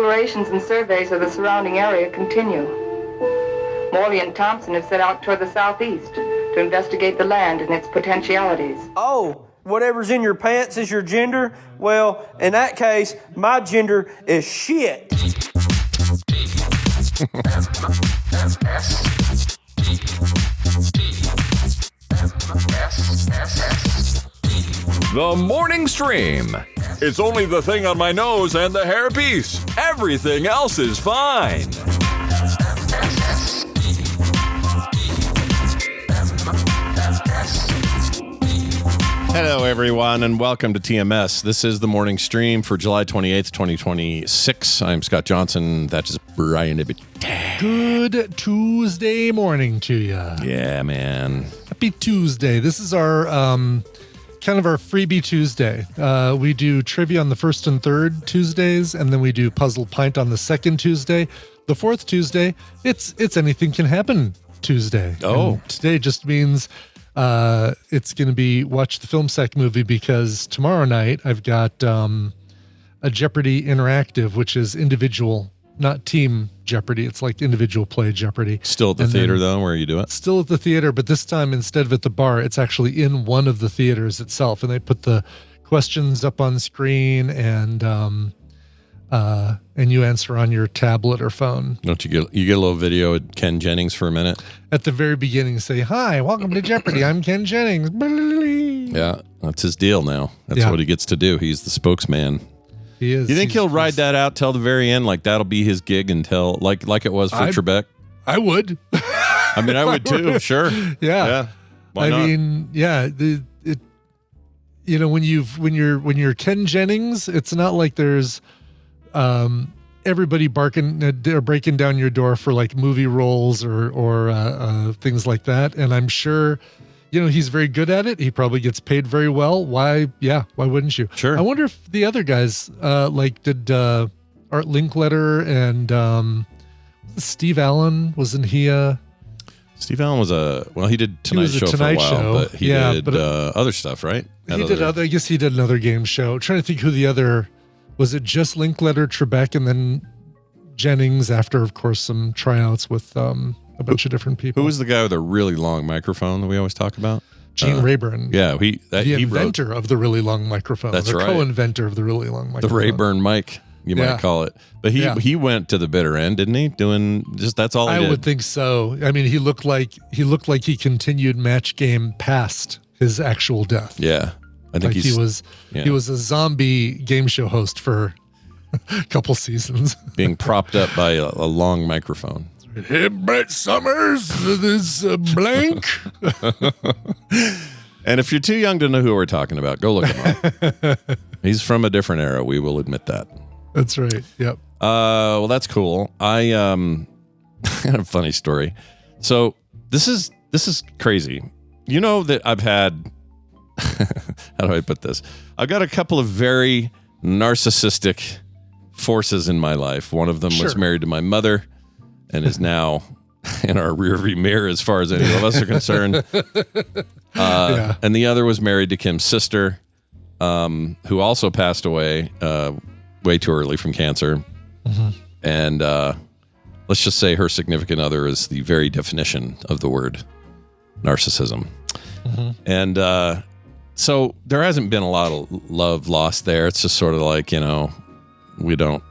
explorations and surveys of the surrounding area continue. Morley and Thompson have set out toward the southeast to investigate the land and its potentialities. Oh, whatever's in your pants is your gender? Well, in that case, my gender is shit. The morning stream. It's only the thing on my nose and the hairpiece. Everything else is fine. Hello, everyone, and welcome to TMS. This is the morning stream for July 28th, 2026. I'm Scott Johnson. That is Brian Ibbett. Good Tuesday morning to you. Yeah, man. Happy Tuesday. This is our kind of our freebie Tuesday. We do trivia on the first and third Tuesdays, and then we do Puzzle Pint on the second Tuesday. The fourth Tuesday, it's Anything Can Happen Tuesday. Oh. And today just means it's going to be watch the Film Sack movie, because tomorrow night I've got a Jeopardy Interactive, which is individual, not team Jeopardy. It's like individual play Jeopardy. Still at the theater, though, where you do it? Still at the theater, but this time, instead of at the bar, it's actually in one of the theaters itself, and they put the questions up on screen, and you answer on your tablet or phone. Don't you get a little video of Ken Jennings for a minute? At the very beginning, say, "Hi, welcome to Jeopardy. I'm Ken Jennings." Yeah, that's his deal now. That's what he gets to do. He's the spokesman. He is. You think he'll ride that out till the very end? Like that'll be his gig until like it was for Trebek? I would. I mean, I would too. Sure. Yeah. Why not? mean, yeah. When you're Ken Jennings, it's not like there's everybody breaking down your door for like movie roles or things like that. And I'm sure, he's very good at it. He probably gets paid very well. Why wouldn't you? Sure. I wonder if the other guys, did Art Linkletter and Steve Allen, wasn't he Steve Allen he did Tonight Show for a while, but he did other stuff, right? I guess he did another game show. I'm trying to think who the other, was it just Linkletter, Trebek, and then Jennings after, of course, some tryouts with a bunch of different people. Who was the guy with a really long microphone that we always talk about? Gene Rayburn. Yeah, the inventor of the really long microphone. That's right. Co-inventor of the really long microphone. The Rayburn mic, you might call it. But he went to the bitter end, didn't he? That's all he did. I would think so. I mean, he looked like he continued Match Game past his actual death. Yeah. I think he was a zombie game show host for a couple seasons. Being propped up by a long microphone. Hey, Brett Summers, this blank. And if you're too young to know who we're talking about, go look him up. He's from a different era. We will admit that. That's right. Yep. Well, that's cool. I had a funny story. So this is crazy. You know that I've had. How do I put this? I've got a couple of very narcissistic forces in my life. One of them was married to my mother and is now in our rearview mirror as far as any of us are concerned. And the other was married to Kim's sister, who also passed away way too early from cancer. Mm-hmm. And let's just say her significant other is the very definition of the word narcissism. Mm-hmm. And so there hasn't been a lot of love lost there. It's just sort of like, we don't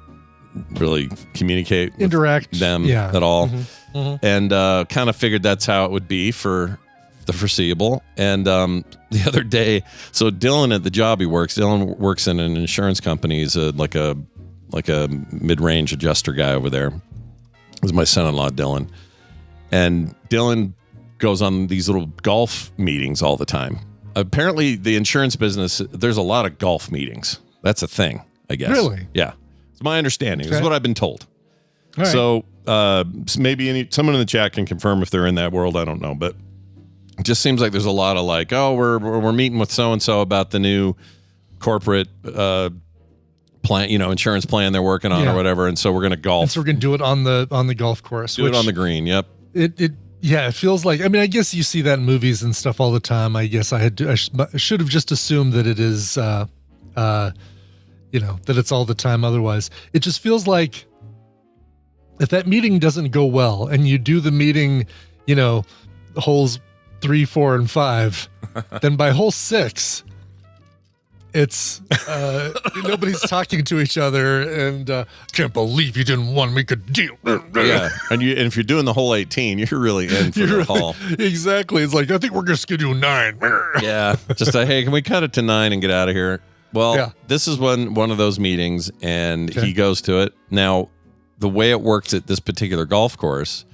really communicate interact with them at all. Mm-hmm. Mm-hmm. And kind of figured that's how it would be for the foreseeable. And the other day, so Dylan at the job Dylan works in an insurance company. He's like a mid-range adjuster guy over there. This is my son-in-law, Dylan. And Dylan goes on these little golf meetings all the time. Apparently, the insurance business, there's a lot of golf meetings. That's a thing, I guess. Really? Yeah. It's my understanding. Okay. It's what I've been told. All right. So maybe someone in the chat can confirm if they're in that world. I don't know. But it just seems like there's a lot of like, oh, we're meeting with so-and-so about the new corporate plan, insurance plan they're working on or whatever. And so we're going to golf. And so we're going to do it on the golf course. Do it on the green. Yep. It feels like, I guess you see that in movies and stuff all the time. I guess I should have just assumed that it is, that it's all the time otherwise. It just feels like if that meeting doesn't go well and you do the meeting, holes 3, 4, and 5, then by hole 6, it's nobody's talking to each other, and can't believe you didn't want to make a deal. Yeah, and if you're doing the whole 18, you're really in for the haul. Exactly. It's like, I think we're just gonna do 9. Yeah, just hey, can we cut it to 9 and get out of here? Well, This is one of those meetings, and he goes to it. Now, the way it works at this particular golf course,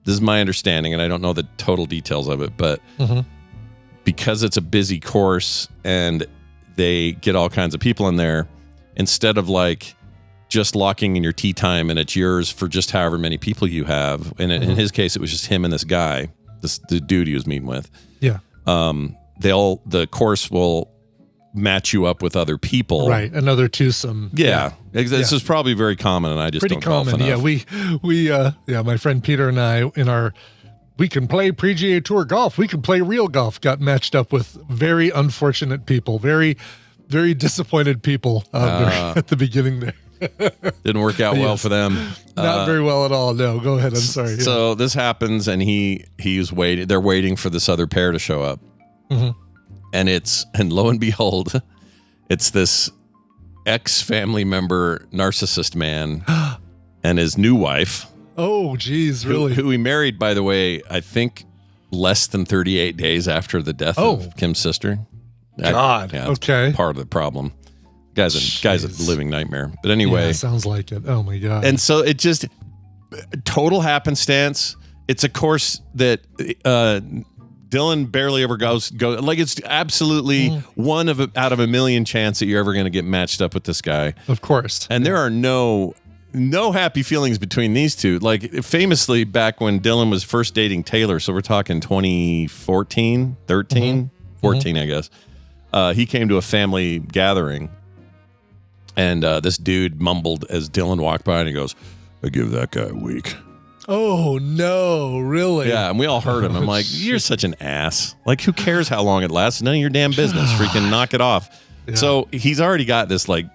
this is my understanding, and I don't know the total details of it, but because it's a busy course and they get all kinds of people in there, instead of like just locking in your tee time and it's yours for just however many people you have. And in his case, it was just him and this guy, the dude he was meeting with. Yeah. The course will match you up with other people. Right. Another twosome. Yeah. This is probably very common, and I just don't golf enough. Yeah. We my friend Peter and I we can play PGA Tour golf. We can play real golf. Got matched up with very unfortunate people, very, very disappointed people at the beginning there. Didn't work out well for them. Not very well at all. No, go ahead. I'm sorry. So this happens, and he's waiting. They're waiting for this other pair to show up, and lo and behold, it's this ex-family member, Narcissist Man, and his new wife. Oh, geez, really? Who he married, by the way, I think less than 38 days after the death of Kim's sister. God. Okay. Part of the problem. Guy's a living nightmare. But anyway. Sounds like it. Oh, my God. And so it just, total happenstance. It's a course that Dylan barely ever goes. Like, it's absolutely one out of a million chance that you're ever going to get matched up with this guy. Of course. And there are no happy feelings between these two. Like, famously, back when Dylan was first dating Taylor, so we're talking 2014, 13, 14, I guess. He came to a family gathering, and this dude mumbled as Dylan walked by, and he goes, "I give that guy a week." Oh, no, really? Yeah, and we all heard him. I'm like, you're such an ass. Like, who cares how long it lasts? None of your damn business. Freaking knock it off. Yeah. So he's already got this, like,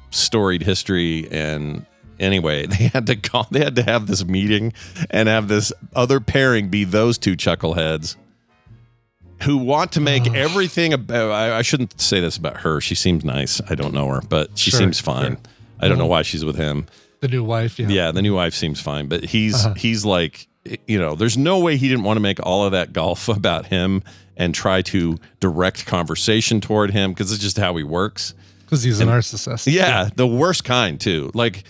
storied history, and anyway, they had to have this meeting and have this other pairing be those two chuckleheads who want to make everything about. I shouldn't say this about her. She seems nice. I don't know her, but she seems fine. Sure. I don't know why she's with him. The new wife, yeah, the new wife seems fine, but he's like, there's no way he didn't want to make all of that golf about him and try to direct conversation toward him, because it's just how he works. Because he's a narcissist. Yeah, the worst kind too. Like,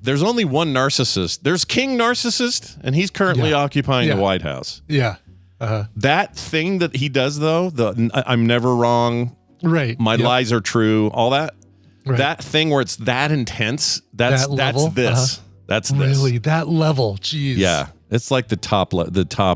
there's only one narcissist. There's King Narcissist, and he's currently occupying the White House. Yeah. That thing that he does, though, I'm never wrong. Right. My lies are true. All that. Right. That thing where it's that intense. That's this. That's this. Really, that level. Jeez. Yeah. It's like the top,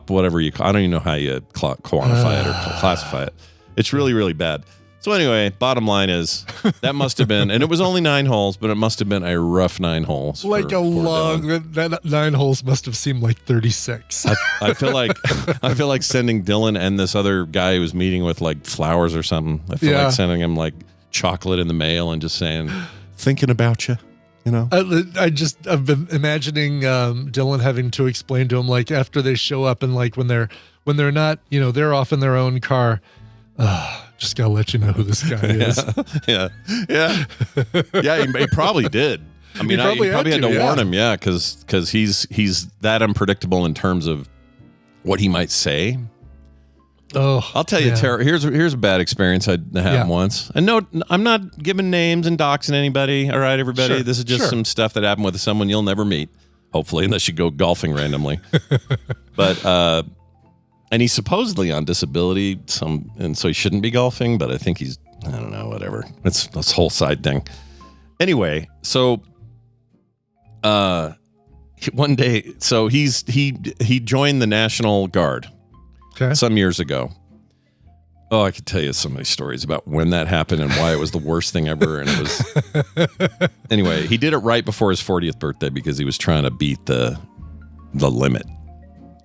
whatever you call. I don't even know how you quantify it or classify it. It's really, really bad. So anyway, bottom line is that must have been, and it was only 9 holes, but it must have been a rough 9 holes. Like a long, that 9 holes must have seemed like 36. I feel like sending Dylan and this other guy who was meeting with like flowers or something. I feel like sending him like chocolate in the mail and just saying, thinking about you. I've been imagining Dylan having to explain to him, like, after they show up and like when they're not, they're off in their own car. Just gotta let you know who this guy is. Yeah. He probably did. I mean, he probably had to warn him. Yeah, because he's that unpredictable in terms of what he might say. Oh, I'll tell you, Tara. Here's a bad experience I had once. And no, I'm not giving names and doxing anybody. All right, everybody. Sure, this is just some stuff that happened with someone you'll never meet, hopefully, unless you go golfing randomly. But and he's supposedly on disability, and so he shouldn't be golfing. But I think I don't know, whatever. It's this whole side thing. Anyway, so one day, so he joined the National Guard. Okay. Some years ago. Oh, I could tell you so many stories about when that happened and why it was the worst thing ever. And it was anyway. He did it right before his 40th birthday because he was trying to beat the limit.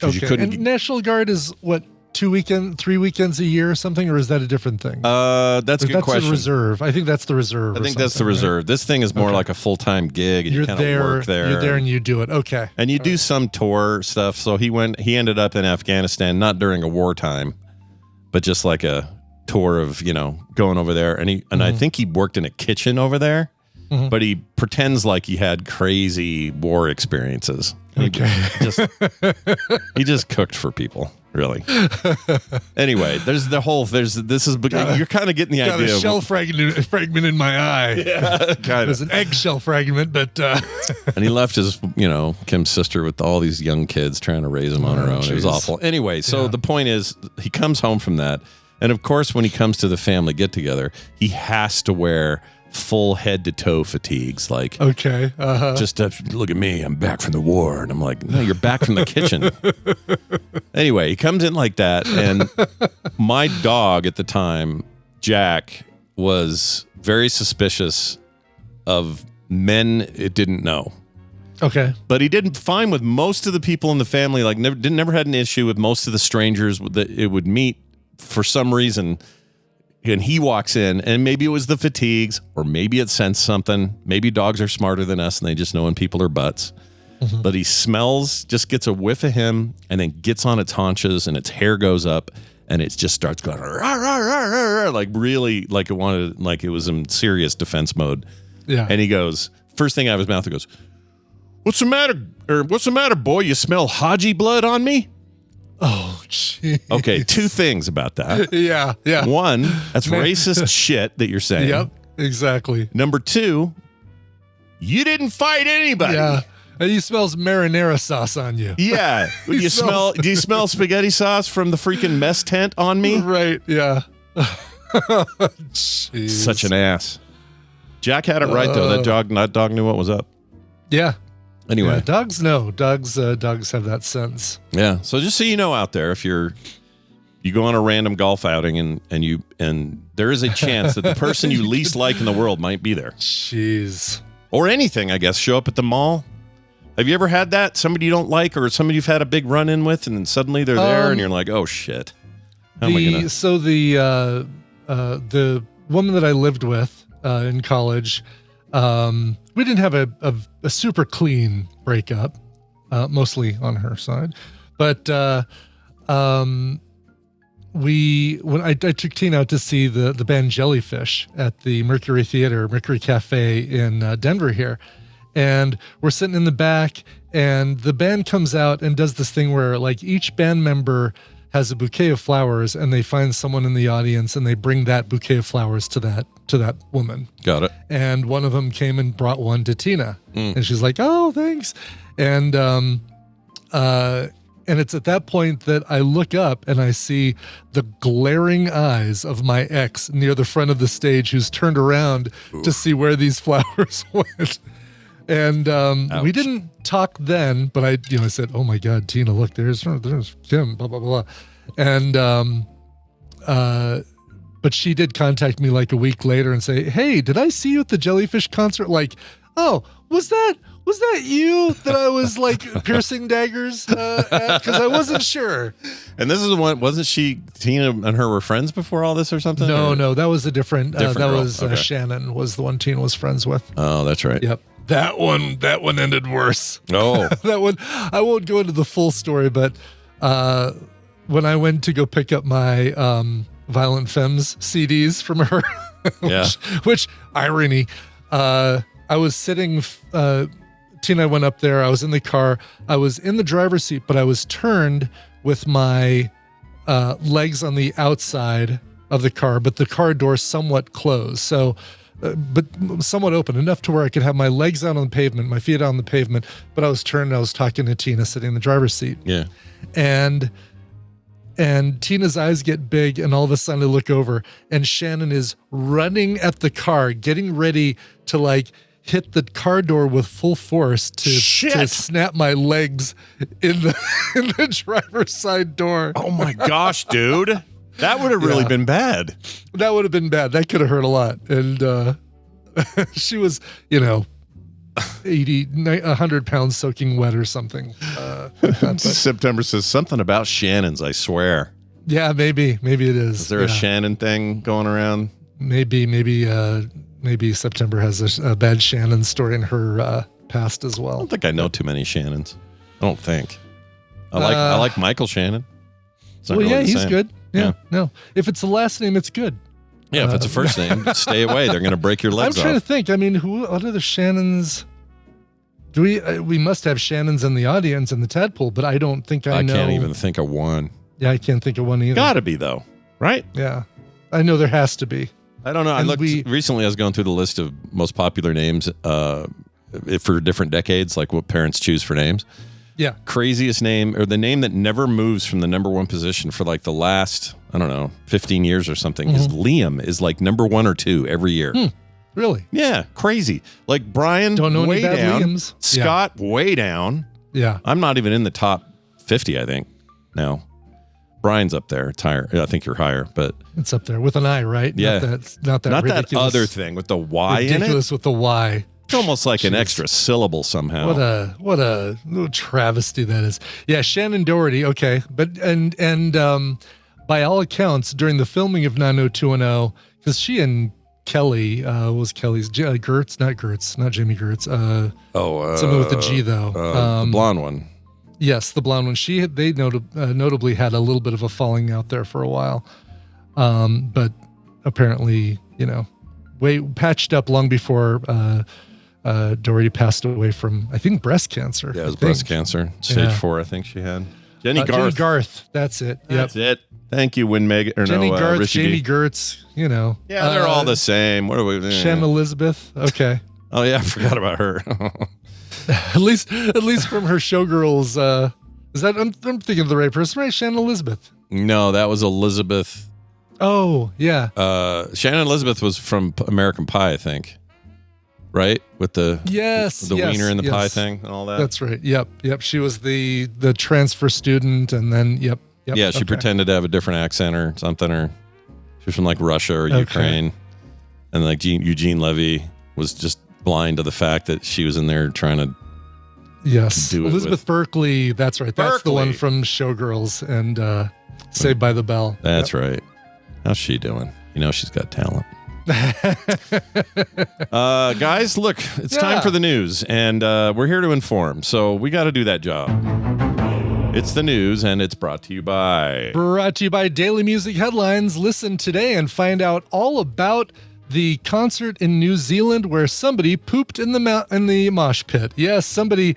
Okay. And National Guard is what 3 weekends a year or something, or is that a different thing? That's a good that's question. The reserve. I think that's the reserve. I think that's the reserve. Right? This thing is more like a full-time gig, and you kind of work there. You're there and you do it. Okay. And you do some tour stuff. So he ended up in Afghanistan, not during a wartime, but just like a tour of, going over there. And I think he worked in a kitchen over there, but he pretends like he had crazy war experiences. Okay. He just cooked for people, really. Anyway, you're kind of getting the idea. Got a shell fragment in my eye. Yeah, kind of. There's an eggshell fragment, but. And he left his, Kim's sister with all these young kids trying to raise them on her own. Geez. It was awful. Anyway, so the point is, he comes home from that. And of course, when he comes to the family get together, he has to wear full head to toe fatigues. Like, okay, just look at me, I'm back from the war. And I'm like, no, you're back from the kitchen. Anyway, he comes in like that. And my dog at the time, Jack, was very suspicious of men it didn't know. Okay. But he didn't find with most of the people in the family, like never had an issue with most of the strangers that it would meet for some reason. And he walks in, and maybe it was the fatigues, or maybe it sensed something. Maybe dogs are smarter than us, and they just know when people are butts. Mm-hmm. But he just gets a whiff of him, and then gets on its haunches, and its hair goes up, and it just starts going, rah, rah, rah, rah, rah, like really, like it was in serious defense mode. Yeah. And he goes, first thing out of his mouth, he goes, "What's the matter? What's the matter, boy? You smell Haji blood on me?" Oh, geez. Okay, 2 things about that. Yeah. One, that's racist shit that you're saying. Yep, exactly. Number 2, you didn't fight anybody. Yeah, and he smells marinara sauce on you. Yeah. Do you smell spaghetti sauce from the freaking mess tent on me? Right, yeah. Jeez. Such an ass. Jack had it right, though. That dog knew what was up. Yeah. Anyway, dogs know. Dogs have that sense. Yeah. So just so you know, out there, if you go on a random golf outing and there is a chance that the person you least like in the world might be there. Jeez. Or anything, I guess. Show up at the mall. Have you ever had that? Somebody you don't like, or somebody you've had a big run in with, and then suddenly they're there, and you're like, oh shit. How am I gonna? So the woman that I lived with in college. We didn't have a super clean breakup, mostly on her side, but when I took Tina out to see the band Jellyfish at the Mercury Cafe in Denver here, and we're sitting in the back, and the band comes out and does this thing where like each band member has a bouquet of flowers, and they find someone in the audience and they bring that bouquet of flowers to that woman. Got it. And one of them came and brought one to Tina, and she's like, "Oh, thanks." And it's at that point that I look up and I see the glaring eyes of my ex near the front of the stage, who's turned around to see where these flowers went. And we didn't talk then, but I said, "Oh my God, Tina, look, there's Kim, blah blah blah," and but she did contact me like a week later and say, "Hey, did I see you at the Jellyfish concert? Like, oh, was that you that I was like piercing daggers at? Because I wasn't sure." And this is the one. Wasn't Tina and her were friends before all this or something? No, that was a different that girl. was Okay. Shannon was the one Tina was friends with. Oh, that's right. Yep. That one ended worse. Oh. That one, I won't go into the full story, but when I went to go pick up my Violent Femmes CDs from her, which irony, I was sitting, Tina went up there, I was in the car, I was in the driver's seat, but I was turned with my legs on the outside of the car, but the car door somewhat closed. So, but somewhat open enough to where I could have my legs out on the pavement, my feet out on the pavement, but I was turned and I was talking to Tina sitting in the driver's seat. Yeah. And Tina's eyes get big, and all of a sudden I look over and Shannon is running at the car, getting ready to like hit the car door with full force to snap my legs in the driver's side door. Oh my gosh, dude. That would have really been bad. That would have been bad. That could have hurt a lot. And she was, 100 pounds soaking wet or something. September says something about Shannon's, I swear. Yeah, maybe it is. Is there a Shannon thing going around? Maybe September has a bad Shannon story in her past as well. I don't think I know too many Shannons. I don't think. I like Michael Shannon. Well, really he's good. Yeah, no. If it's the last name, it's good. Yeah, if it's a first name, stay away. They're going to break your legs off. I'm trying to think. I mean, what are the Shannons? Do we must have Shannons in the audience in the tadpole, but I don't think I know. I can't even think of one. Yeah, I can't think of one either. Gotta be, though. Right? Yeah. I know there has to be. I don't know. Recently I was going through the list of most popular names for different decades, like what parents choose for names. Yeah. Craziest name, or the name that never moves from the number one position for like the last, 15 years or something, is Liam, is like number 1 or 2 every year. Really? Yeah. Crazy. Like Brian, don't know way any bad down. Liams. Scott, way down. Yeah. I'm not even in the top 50, I think. No. Brian's up there. It's higher. I think you're higher, but it's up there with an I, right? Yeah. Not that ridiculous. That other thing with the Y in it. Ridiculous with the Y. It's almost like an extra syllable somehow. What a little travesty that is. Yeah, Shannon Doherty. Okay, but and by all accounts, during the filming of 90210, because she and Kelly was Kelly's Gertz, not Jamie Gertz. Something with the G though. The blonde one. Yes, the blonde one. They notably had a little bit of a falling out there for a while, but apparently, way patched up long before Doherty passed away from, I think, breast cancer. Yeah, it was breast cancer, stage 4. I think she had. Jenny Garth. Jenny Garth. That's it. That's it. Thank you, Win Meg. Jenny Garth, Jamie Gertz. Yeah, they're all the same. What are we? Shannon Elizabeth. Okay. Oh yeah, I forgot about her. At least from her Showgirls. Is that I'm thinking of the right person, right? Shannon Elizabeth. No, that was Elizabeth. Oh yeah. Shannon Elizabeth was from American Pie, I think. Right, with the wiener in the pie thing and all that. That's right. Yep. She was the transfer student, and then yep. Yeah, she pretended to have a different accent or something, or she was from like Russia or Ukraine, and like Eugene Levy was just blind to the fact that she was in there trying to. Yes, do Elizabeth Berkley. That's right. That's the one from Showgirls and Saved by the Bell. That's right. How's she doing? She's got talent. Guys, look, it's time for the news, and we're here to inform, so we got to do that job. It's the news, and it's brought to you by Daily Music Headlines. Listen today and find out all about the concert in New Zealand where somebody pooped in the mosh pit. Yes, somebody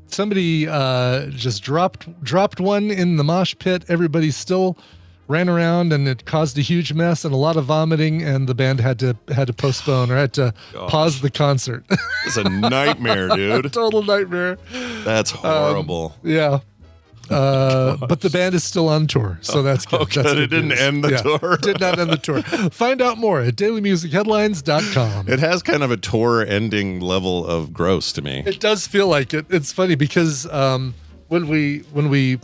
just dropped one in the mosh pit. Everybody still ran around, and it caused a huge mess and a lot of vomiting, and the band had to postpone or had to pause the concert. It's a nightmare, dude. Total nightmare. That's horrible. Yeah. But the band is still on tour, so that's good. Okay, it didn't end the tour. Did not end the tour. Find out more at dailymusicheadlines.com. It has kind of a tour ending level of gross to me. It does feel like it. It's funny because when we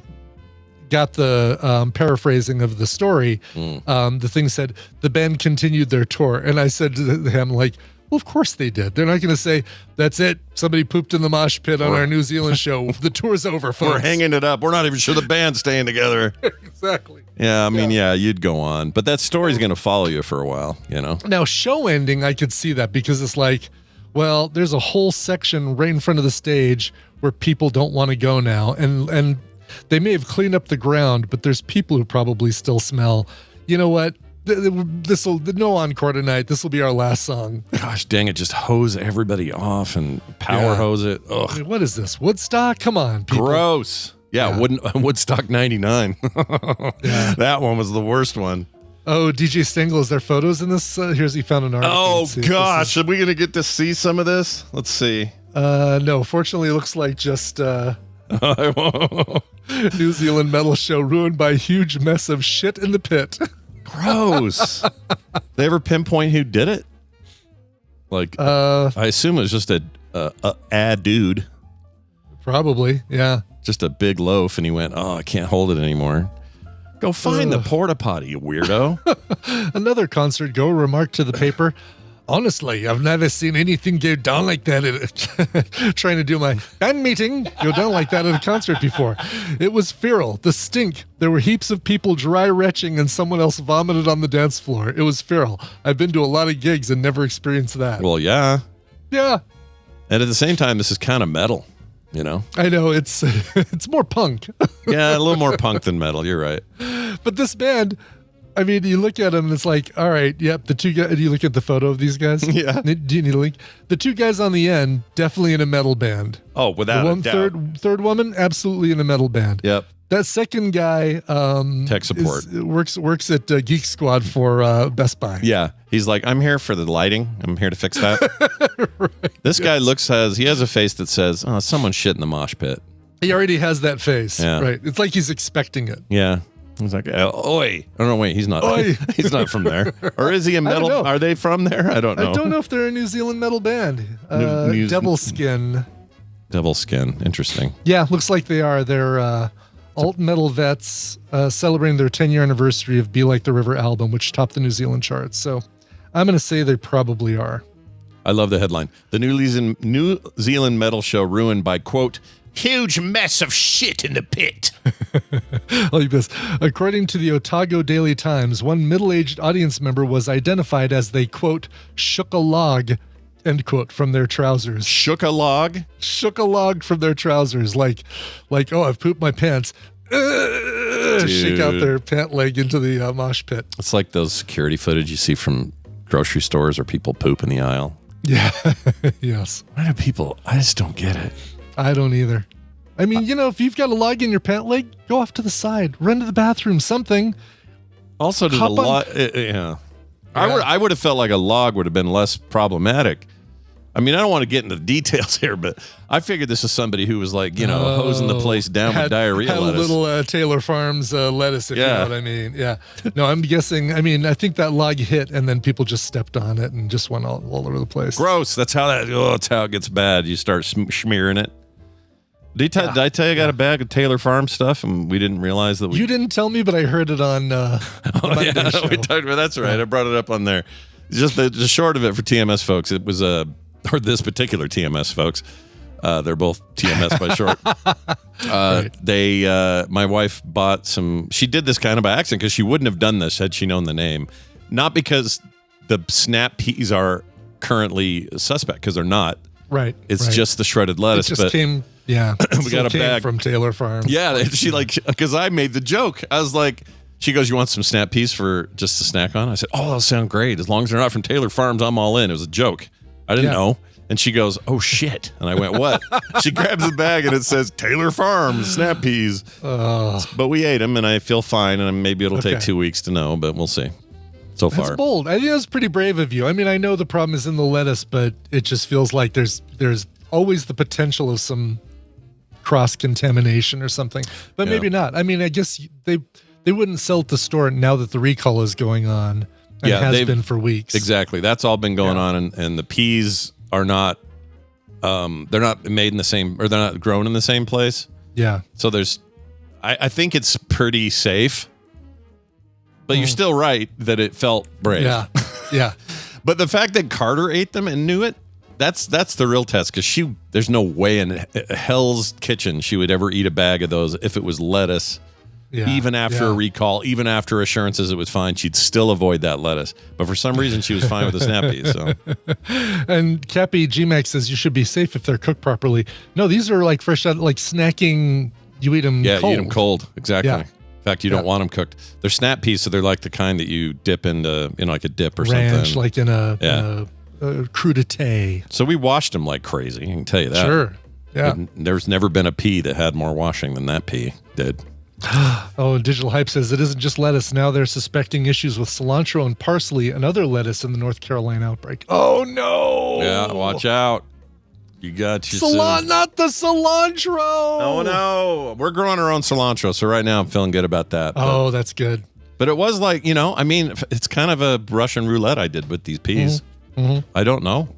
got the paraphrasing of the story, the thing said the band continued their tour, and I said to him, like, well, of course they did. They're not going to say, that's it, somebody pooped in the mosh pit on our New Zealand show. The tour's over, folks. We're hanging it up. We're not even sure the band's staying together. Exactly. Yeah, I mean, you'd go on. But that story's going to follow you for a while, Now, show ending, I could see that because it's like, well, there's a whole section right in front of the stage where people don't want to go now. And they may have cleaned up the ground, but there's people who probably still smell. You know what? No encore tonight. This will be our last song. Gosh dang it, just hose everybody off and power hose it. Ugh. I mean, what is this? Woodstock? Come on, people. Gross. Yeah. Woodstock 99. That one was the worst one. Oh, DJ Stengel, is there photos in this? He found an article. Oh gosh, are we going to get to see some of this? Let's see. No, fortunately it looks like just New Zealand metal show ruined by a huge mess of shit in the pit. Gross. They ever pinpoint who did it? Like, I assume it was just a dude. Probably, yeah. Just a big loaf, and he went, oh, I can't hold it anymore. Go find the porta potty, you weirdo. Another concert goer remarked to the paper, Honestly, I've never seen anything go down like that. Trying to do my band meeting go down like that at a concert before. It was feral. The stink. There were heaps of people dry retching and someone else vomited on the dance floor. It was feral. I've been to a lot of gigs and never experienced that. Well, yeah. Yeah. And at the same time, this is kind of metal, you know? I know. It's more punk. Yeah, a little more punk than metal. You're right. But this band, I mean, you look at them and it's like, all right, yep, the two guys, you look at the photo of these guys? Yeah. Do you need a link? The two guys on the end, definitely in a metal band. Oh, without a doubt. Third woman, absolutely in a metal band. Yep. That second guy tech support works at Geek Squad for Best Buy. Yeah. He's like, I'm here for the lighting. I'm here to fix that. Right, this guy he has a face that says, oh, someone shit in the mosh pit. He already has that face. Yeah. Right. It's like he's expecting it. Yeah. He's like, oi. Oh, no, wait, he's not. Oi. He's not from there. Or is he a metal? Are they from there? I don't know. I don't know if they're a New Zealand metal band. Devil Skin. Devil Skin. Interesting. Yeah, looks like they are. They're alt metal vets celebrating their 10-year anniversary of Be Like the River album, which topped the New Zealand charts. So I'm going to say they probably are. I love the headline. The New Zealand metal show ruined by, quote, huge mess of shit in the pit. Like this. According to the Otago Daily Times, one middle-aged audience member was identified as they, quote, shook a log, end quote, from their trousers. Shook a log? Shook a log from their trousers. Like, oh, I've pooped my pants. Shake out their pant leg into the mosh pit. It's like those security footage you see from grocery stores where people poop in the aisle. Yeah. Yes. Why do people, I just don't get it. I don't either. I mean, if you've got a log in your pant leg, go off to the side, run to the bathroom, something. Also, did a log, yeah. I would have felt like a log would have been less problematic. I mean, I don't want to get into the details here, but I figured this is somebody who was like, hosing the place down with diarrhea had lettuce. A little Taylor Farms lettuce, if you know what I mean. Yeah. No, I'm guessing, I think that log hit and then people just stepped on it and just went all over the place. Gross. That's how it gets bad. You start smearing it. Did I tell you I got a bag of Taylor Farm stuff and we didn't realize that You didn't tell me, but I heard it on Monday show. We talked about that's right. I brought it up on there. Just the short of it for TMS folks, it was or this particular TMS folks. They're both TMS by short. Right. My wife bought some. She did this kind of by accident because she wouldn't have done this had she known the name. Not because the snap peas are currently suspect, because they're not. Right. It's just the shredded lettuce. It just came. Yeah. We got a bag from Taylor Farm. Yeah. She because I made the joke. I was like, she goes, you want some snap peas for just to snack on? I said, oh, they'll sound great. As long as they're not from Taylor Farms, I'm all in. It was a joke. I didn't know. And she goes, oh, shit. And I went, what? She grabs the bag and it says Taylor Farms snap peas. But we ate them and I feel fine. And maybe it'll take 2 weeks to know, but we'll see. So far. That's bold. I think that's pretty brave of you. I mean, I know the problem is in the lettuce, but it just feels like there's always the potential of some cross-contamination or something. But maybe not. I mean, I guess they wouldn't sell at the store now that the recall is going on. And has been for weeks. Exactly. That's all been going on. And the peas are not, they're not made in the same, or they're not grown in the same place. Yeah. So I think it's pretty safe, but you're still right that it felt brave. Yeah. Yeah. But the fact that Carter ate them and knew it, that's the real test. Because there's no way in hell's kitchen she would ever eat a bag of those if it was lettuce. Yeah, even after a recall, even after assurances it was fine, she'd still avoid that lettuce. But for some reason, she was fine with the snap peas. So. And Cappy GMAX says you should be safe if they're cooked properly. No, these are like fresh out, like snacking. You eat them cold. Yeah, you eat them cold. Exactly. Yeah. In fact, you don't want them cooked. They're snap peas, so they're like the kind that you dip into, like a dip or ranch, something. Like in a crudité. So we washed them like crazy. I can tell you that. Sure. Yeah. There's never been a pea that had more washing than that pea did. Oh, Digital Hype says it isn't just lettuce. Now they're suspecting issues with cilantro and parsley and other lettuce in the North Carolina outbreak. Oh, no. Yeah, watch out. You got your not the cilantro. Oh, no. We're growing our own cilantro, so right now I'm feeling good about that. Oh, that's good. But it was like, I mean, it's kind of a Russian roulette I did with these peas. Mm-hmm. I don't know.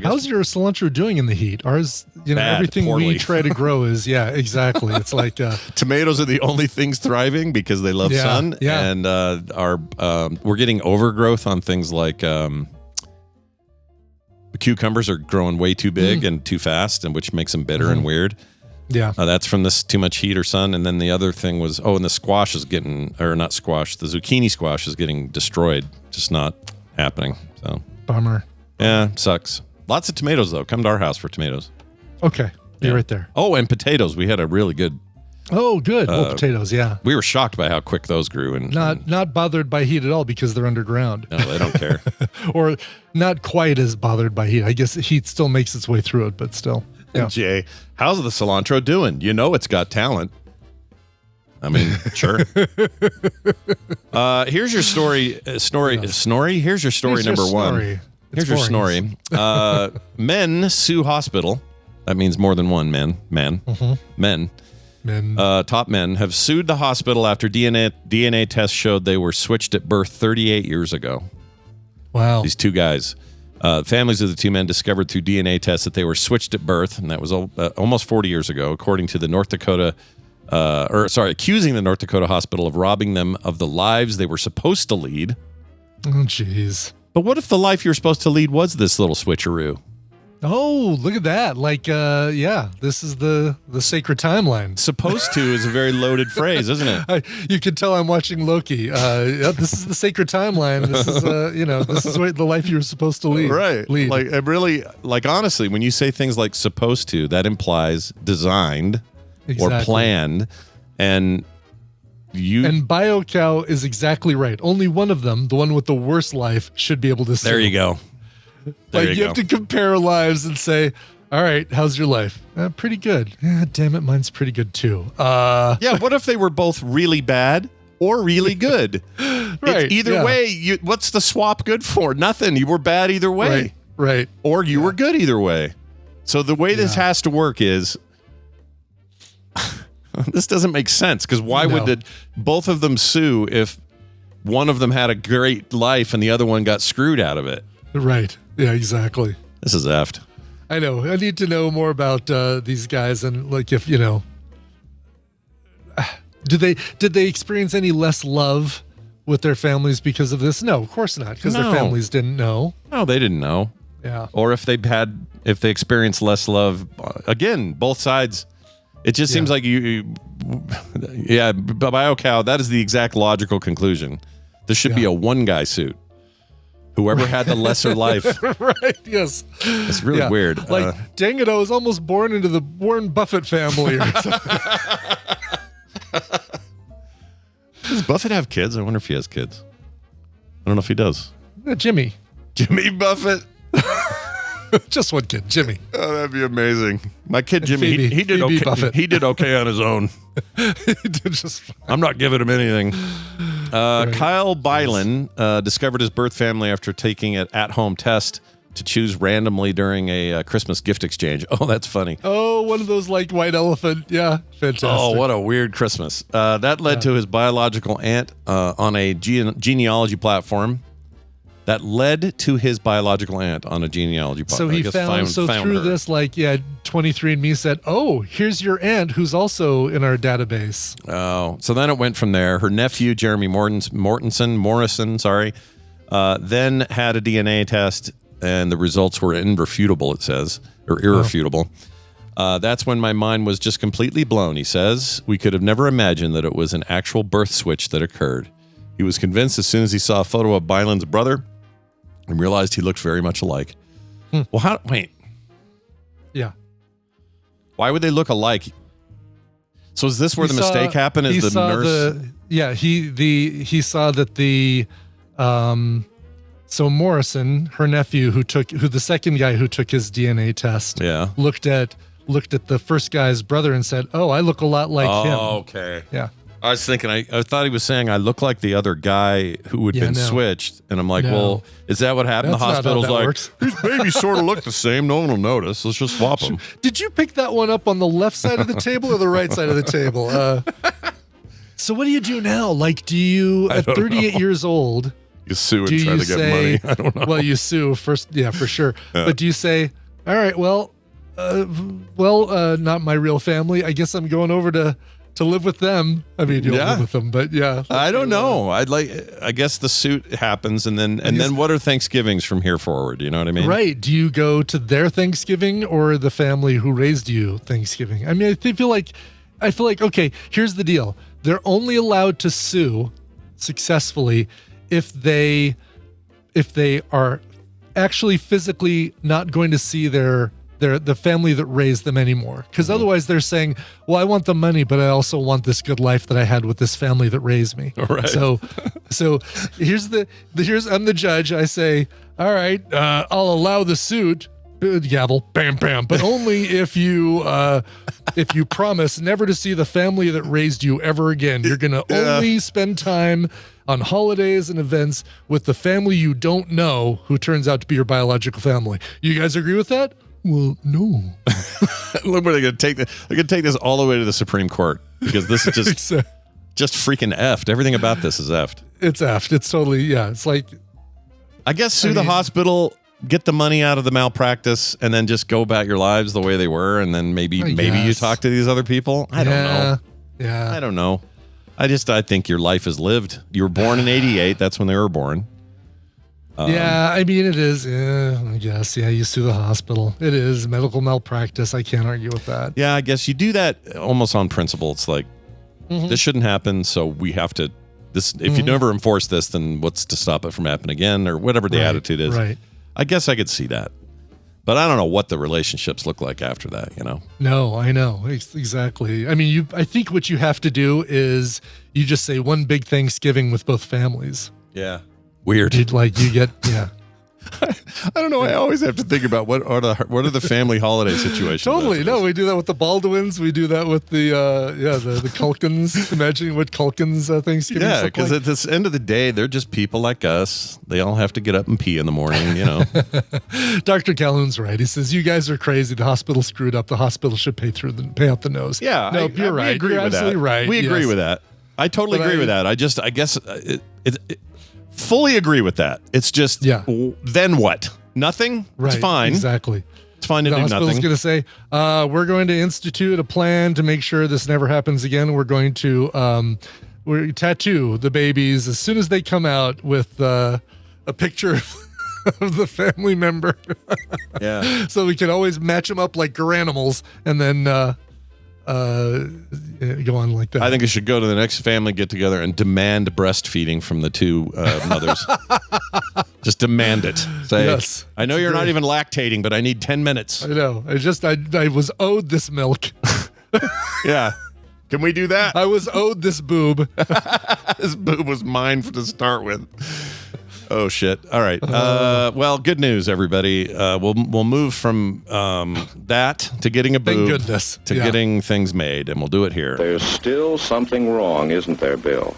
How's your cilantro doing in the heat? Ours, bad, everything poorly. We try to grow is, exactly. It's like tomatoes are the only things thriving because they love sun, and we're getting overgrowth on things like cucumbers are growing way too big and too fast, and which makes them bitter and weird. Yeah. That's from this too much heat or sun. And then the other thing was, and the squash is getting, or not squash, the zucchini squash is getting destroyed. Just not happening. So Bummer. yeah, sucks. Lots of tomatoes though. Come to our house for tomatoes. Okay. You're right there. Oh, and potatoes. We had a really good. Oh, good. Potatoes. Yeah. We were shocked by how quick those grew, and Not bothered by heat at all because they're underground. no, they don't care. Or not quite as bothered by heat. I guess heat still makes its way through it, but still. Yeah. Jay, how's the cilantro doing? You know it's got talent. I mean, sure. Here's your story. Snorri. Here's your story number one. Here's your story. Men sue hospital. That means more than one man. Men. Top men have sued the hospital after DNA tests showed they were switched at birth 38 years ago. Wow. These two guys. Families of the two men discovered through DNA tests that they were switched at birth, and that was almost 40 years ago, according to the accusing the North Dakota hospital of robbing them of the lives they were supposed to lead. Oh, jeez. But what if the life you're supposed to lead was this little switcheroo? Oh, look at that. Like, this is the sacred timeline. Supposed to is a very loaded phrase, isn't it? You can tell I'm watching Loki. This is the sacred timeline. This is, this is the life you were supposed to lead. Right. Like, honestly, when you say things like supposed to, that implies designed or planned. And BioCow is exactly right. Only one of them, the one with the worst life, should be able to say. There you go. You have to compare lives and say, all right, how's your life? Pretty good. Damn it, mine's pretty good too. Yeah, what if they were both really bad or really good? Right. Either way, what's the swap good for? Nothing. You were bad either way. Right. Or you were good either way. So the way this has to work is... this doesn't make sense, because why would both of them sue if one of them had a great life and the other one got screwed out of it? Right. Yeah, exactly. This is effed. I know. I need to know more about these guys, and like, if did they experience any less love with their families because of this? No, of course not, because their families didn't know. No, they didn't know. Yeah. Or if they experienced less love, again, both sides. It just seems like BioCow, that is the exact logical conclusion. This should be a one guy suit. Whoever had the lesser life. Right, yes. It's really weird. Like, dang it, I was almost born into the Warren Buffett family or something. Does Buffett have kids? I wonder if he has kids. I don't know if he does. Jimmy Buffett. Just one kid, Jimmy. Oh, that'd be amazing. My kid Jimmy, Phoebe, he did Phoebe okay. Buffett. He did okay on his own. He did just fine. I'm not giving him anything. Kyle Bylan discovered his birth family after taking an at-home test to choose randomly during a Christmas gift exchange. Oh, that's funny. Oh, one of those like white elephant. Yeah, fantastic. Oh, what a weird Christmas. That led to his biological aunt on a genealogy platform. That led to his biological aunt on a genealogy platform. So he found through her. This, 23andMe said, oh, here's your aunt who's also in our database. Oh, so then it went from there. Her nephew, Jeremy Morrison, then had a DNA test, and the results were irrefutable, it says, or irrefutable. That's when my mind was just completely blown, he says. We could have never imagined that it was an actual birth switch that occurred. He was convinced as soon as he saw a photo of Bylan's brother and realized he looked very much alike. Well, wait. Yeah. Why would they look alike? So is this where the mistake happened? Is the nurse? He saw that the so Morrison, her nephew, who the second guy who took his DNA test, looked at the first guy's brother and said, "Oh, I look a lot like him." Oh, okay. Yeah. I was thinking, I thought he was saying I look like the other guy who had been switched. And I'm like, well, is that what happened? That's the hospital's like, works. These babies sort of look the same. No one will notice. Let's just swap them. Did you pick that one up on the left side of the table or the right side of the table? So what do you do now? Like, do you, at 38 years old, you sue and try to get money? I don't know. Well, you sue first. Yeah, for sure. Yeah. But do you say, all right, not my real family. I guess I'm going over to to live with them. I mean, you'll live with them, but yeah. I don't know. I guess the suit happens, and then what are Thanksgivings from here forward? You know what I mean? Right. Do you go to their Thanksgiving or the family who raised you Thanksgiving? I mean, I feel like, okay, here's the deal. They're only allowed to sue successfully if they are actually physically not going to see the family that raised them anymore. Because otherwise they're saying, well, I want the money, but I also want this good life that I had with this family that raised me. Right. So here's I'm the judge. I say, all right, I'll allow the suit. Gavel, bam, bam, but only if you promise never to see the family that raised you ever again. You're gonna only spend time on holidays and events with the family you don't know who turns out to be your biological family. You guys agree with that? Well, no. Look, they're gonna take this all the way to the Supreme Court because this is just freaking effed. Everything about this is effed. It's effed. It's totally It's like, I guess sue the hospital. Get the money out of the malpractice and then just go about your lives the way they were. And then maybe you talk to these other people. I don't know. Yeah. I don't know. I think your life is lived. You were born in 88. That's when they were born. I mean, it is. I guess. Yeah. You sue the hospital. It is medical malpractice. I can't argue with that. Yeah. I guess you do that almost on principle. It's like, this shouldn't happen. So we have to, if you never enforce this, then what's to stop it from happening again or whatever the attitude is. Right. I guess I could see that, but I don't know what the relationships look like after that, you know? No, I know. Exactly. I mean, I think what you have to do is you just say one big Thanksgiving with both families. Yeah. Weird. You get. I don't know. I always have to think about what are the family holiday situations. Totally. No, we do that with the Baldwins. We do that with the Culkins. Imagining what Culkins Thanksgiving. Yeah, because at the end of the day, they're just people like us. They all have to get up and pee in the morning, you know. Dr. Calhoun's right. He says, you guys are crazy. The hospital screwed up. The hospital should pay out the nose. Yeah. No, you're right. Agree you're with absolutely that. right. We agree with that. I totally agree with that. I guess fully agree with that. It's just, then what? Nothing? Right, it's fine. Exactly. It's fine to do nothing. The hospital's going to say, we're going to institute a plan to make sure this never happens again. We're going to tattoo the babies as soon as they come out with a picture of the family member. Yeah. So we can always match them up like garanimals and then go on like that. I think I should go to the next family get together and demand breastfeeding from the two mothers. Just demand it. Say, yes, I know you're not even lactating, but I need 10 minutes. I know. I was owed this milk. Yeah. Can we do that? I was owed this boob. This boob was mine to start with. Oh shit! All right. Well, good news, everybody. We'll move from that to getting a boob to getting things made, and we'll do it here. There's still something wrong, isn't there, Bill?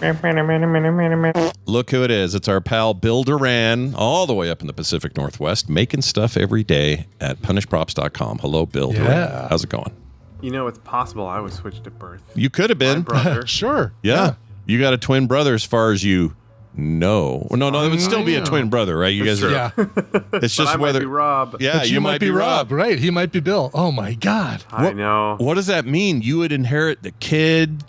Look who it is. It's our pal Bill Duran, all the way up in the Pacific Northwest, making stuff every day at punishprops.com. Hello, Bill Duran. How's it going? You know, it's possible I was switched at birth. You could have been. My brother. Sure. Yeah. You got a twin brother as far as you know. No, it would still be a twin brother, right? You guys are. Yeah. It's just I whether. might be Rob. Yeah, but you might be Rob. Right. He might be Bill. Oh, my God. I know. What does that mean? You would inherit the kid.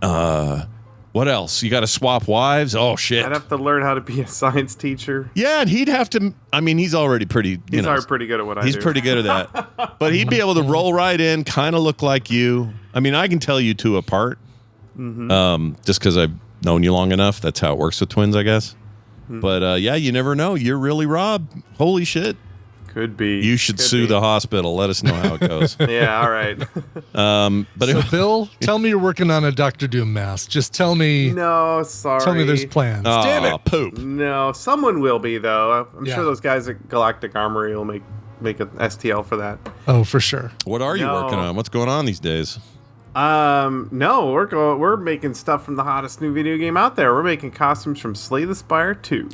What else? You got to swap wives? Oh, shit. I'd have to learn how to be a science teacher. Yeah, and he'd have to. I mean, he's already pretty. He's already pretty good at what I do. He's pretty good at that. But he'd be able to roll right in, kind of look like you. I mean, I can tell you two apart. Just because I've known you long enough. That's how it works with twins, I guess. But yeah, you never know. You're really Rob. Holy shit. Could be. You should sue the hospital. Let us know how it goes. Yeah, all right. But so, Bill, tell me you're working on a Dr. Doom mask. Just tell me. No, sorry. Tell me there's plans. Damn it. Poop. No, someone will be, though. I'm sure those guys at Galactic Armory will make an STL for that. Oh, for sure. What are you working on? What's going on these days? No, we're making stuff from the hottest new video game out there. We're making costumes from Slay the Spire 2.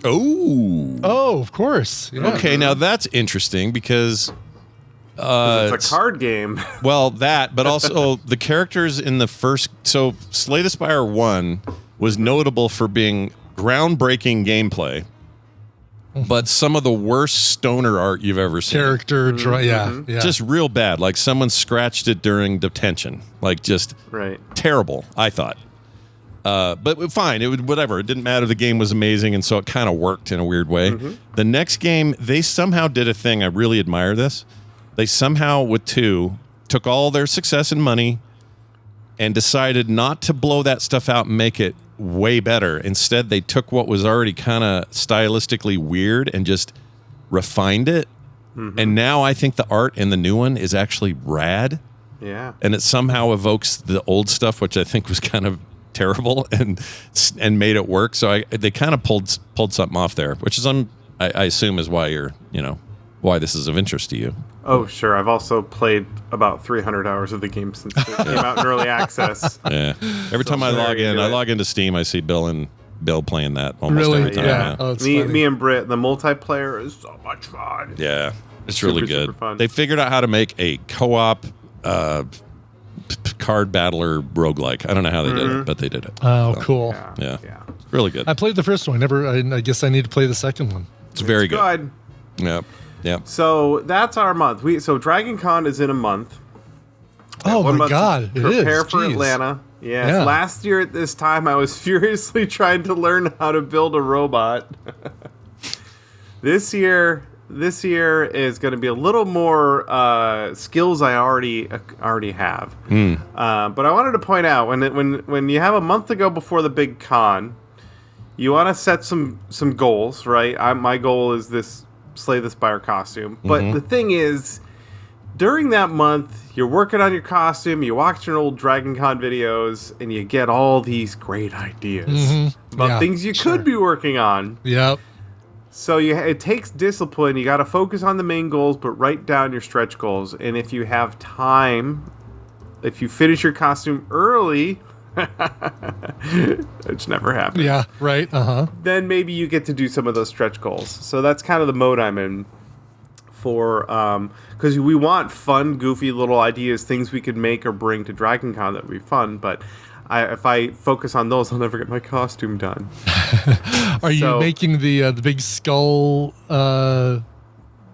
Oh, of course. Yeah. Okay, now that's interesting because it's a card game. Well, that, but also the characters in the first. So, Slay the Spire 1 was notable for being groundbreaking gameplay, but some of the worst stoner art you've ever seen. Character, yeah. Just real bad. Like someone scratched it during detention. Like just terrible, I thought. But fine, whatever. It didn't matter. The game was amazing, and so it kind of worked in a weird way. The next game, they somehow did a thing. I really admire this. They somehow, with 2, took all their success and money and decided not to blow that stuff out and make it way better. Instead, they took what was already kind of stylistically weird and just refined it. And now I think the art in the new one is actually rad. Yeah. And it somehow evokes the old stuff, which I think was kind of terrible, and made it work. So they kind of pulled something off there, which is I assume is why why this is of interest to you. Oh, sure. I've also played about 300 hours of the game since it came out in early access. Yeah. Every time I log into Steam, I see Bill playing that almost every time. Yeah. Oh, me and Britt, the multiplayer is so much fun. Yeah. It's really good. Super fun. They figured out how to make a co-op card battler roguelike. I don't know how they did it, but they did it. Oh, cool. Yeah. Really good. I played the first one. I guess I need to play the second one. It's very good. Yeah. Yeah. So that's our month. So Dragon Con is in a month. Oh my God! It is. Prepare for Atlanta. Yes. Yeah. Last year at this time, I was furiously trying to learn how to build a robot. This year is going to be a little more skills I already have. But I wanted to point out when you have a month to go before the big con, you want to set some goals, right? My goal is this Slay the Spire costume. But the thing is, during that month, you're working on your costume, you watch your old Dragon Con videos, and you get all these great ideas about things you could be working on. Yep. So it takes discipline. You got to focus on the main goals, but write down your stretch goals. And if you have time, if you finish your costume early, which never happens. Yeah, right. Then maybe you get to do some of those stretch goals. So that's kind of the mode I'm in for, because we want fun, goofy little ideas, things we could make or bring to Dragon Con that would be fun. But if I focus on those, I'll never get my costume done. Are you making the big skull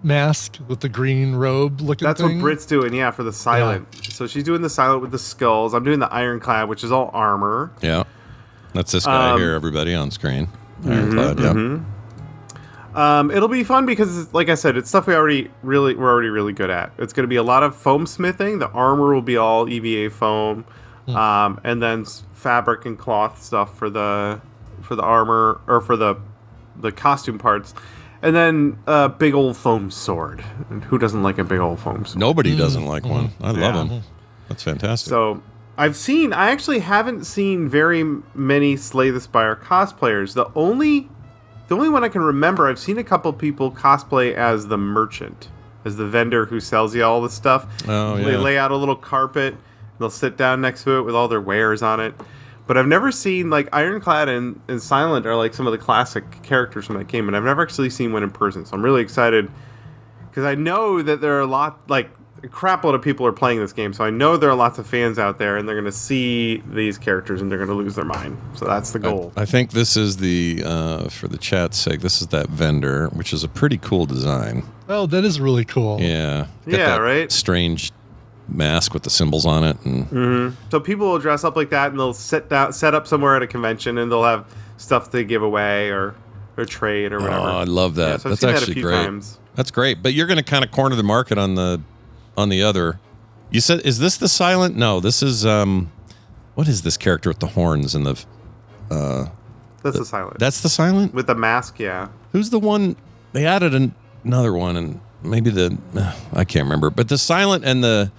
mask with the green robe looking That's thing? what Britt's doing, for the silent. Yeah. So she's doing the silent with the skulls. I'm doing the ironclad, which is all armor. Yeah. That's this guy here, everybody on screen. Ironclad, It'll be fun because, like I said, it's stuff we're already really good at. It's going to be a lot of foam smithing. The armor will be all EVA foam, and then fabric and cloth stuff for the armor or for the costume parts. And then a big old foam sword. And who doesn't like a big old foam sword? Nobody doesn't like one. I love them. That's fantastic. So I actually haven't seen very many Slay the Spire cosplayers. The only one I can remember, I've seen a couple people cosplay as the merchant, as the vendor who sells you all the stuff. Oh, yeah. They lay out a little carpet. They'll sit down next to it with all their wares on it. But I've never seen, like, Ironclad and Silent are, like, some of the classic characters from that game, and I've never actually seen one in person. So I'm really excited, because I know that there are a crap load of people are playing this game, so I know there are lots of fans out there, and they're going to see these characters, and they're going to lose their mind. So that's the goal. I think this is for the chat's sake, this is that vendor, which is a pretty cool design. Oh, that is really cool. Yeah. Right? Strange mask with the symbols on it, and so people will dress up like that, and they'll set up somewhere at a convention, and they'll have stuff to give away or trade or whatever. Oh, I love that. Yeah, so that's I've seen actually that a few great. times. That's great. But you're going to kind of corner the market on the other. You said, is this the Silent? No, this is what is this character with the horns and the? That's the Silent. That's the Silent with the mask. Yeah. Who's the one? They added another one, and maybe I can't remember. But the Silent and the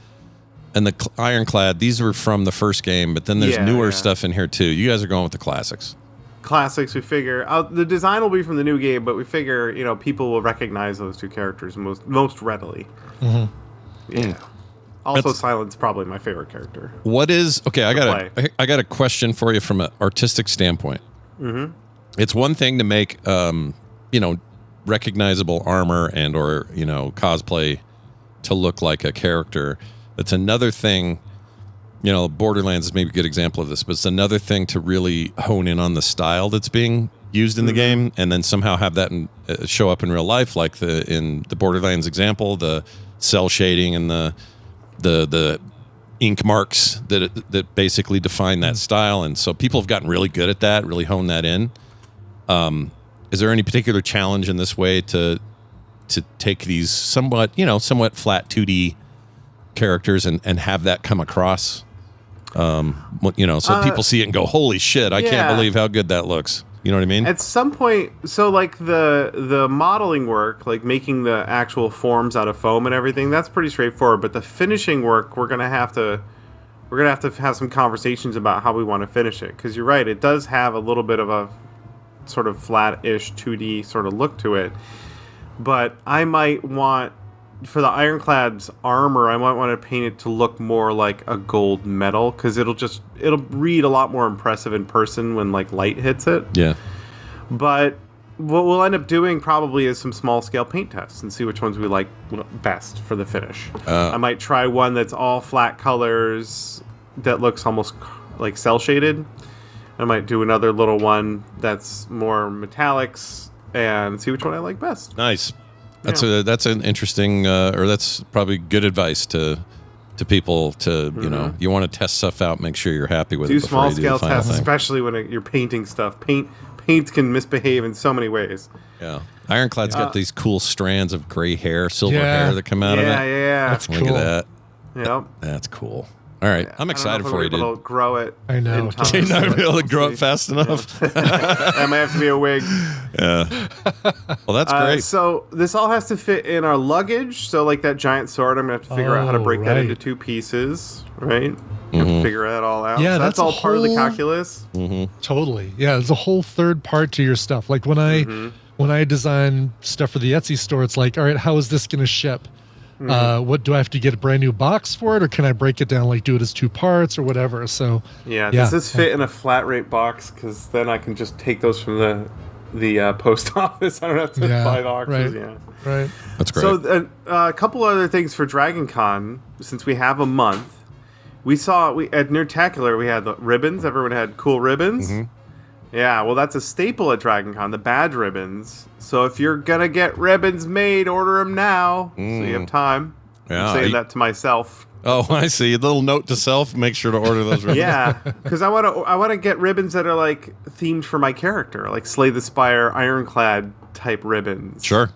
Ironclad, these were from the first game, but then there's newer stuff in here too. You guys are going with the classics. Classics, we figure. The design will be from the new game, but we figure, people will recognize those two characters most readily. Yeah. Also, Silent's probably my favorite character. What is okay? I got a question for you from an artistic standpoint. It's one thing to make recognizable armor and or cosplay to look like a character. It's another thing, Borderlands is maybe a good example of this, but it's another thing to really hone in on the style that's being used in the game, and then somehow have that show up in real life, like in the Borderlands example, the cell shading and the ink marks that basically define that style. And so people have gotten really good at that, really honed that in. Is there any particular challenge in this way to take these somewhat flat 2D characters and have that come across? So people see it and go, holy shit, I can't believe how good that looks. You know what I mean? At some point, so like the modeling work, like making the actual forms out of foam and everything, that's pretty straightforward. But the finishing work, we're gonna have to have some conversations about how we want to finish it. Because you're right, it does have a little bit of a sort of flat-ish 2D sort of look to it. But I might want, for the Ironclad's armor, I might want to paint it to look more like a gold metal, because it'll read a lot more impressive in person when like light hits it. Yeah. But what we'll end up doing probably is some small scale paint tests and see which ones we like best for the finish. I might try one that's all flat colors that looks almost like cell shaded. I might do another little one that's more metallics and see which one I like best. Nice. That's an interesting, or that's probably good advice to people to, you want to test stuff out, make sure you're happy with it. Do small scale tests, especially when you're painting stuff. Paint can misbehave in so many ways. Yeah. Ironclad's got these cool strands of gray hair, silver hair that come out of it. Yeah. That's cool. Look at that. Yep. That's cool. All right. I'm excited for you, dude. Able to grow it. I know. You're not going to be able to grow it fast enough. That might have to be a wig. Yeah. Well, that's great. So this all has to fit in our luggage. So like that giant sword, I'm going to have to figure out how to break that into 2 pieces, right? You have to figure that all out. Yeah, so that's all part of the calculus. Totally. Yeah, there's a whole third part to your stuff. Like when I design stuff for the Etsy store, it's like, all right, how is this going to ship? What do I have to get a brand new box for it, or can I break it down, like do it as 2 parts or whatever? So does this fit in a flat rate box? Because then I can just take those from the post office. I don't have to buy boxes. Right. That's great. So a couple other things for Dragon Con, since we have a month. We at Nerdtacular we had the ribbons. Everyone had cool ribbons. Yeah, well, that's a staple at Dragon Con, the badge ribbons. So if you're going to get ribbons made, order them now so you have time. Yeah, I'm saying that to myself. Oh, I see. A little note to self, make sure to order those ribbons. Yeah, because I want to get ribbons that are like themed for my character, like Slay the Spire, Ironclad type ribbons. Sure.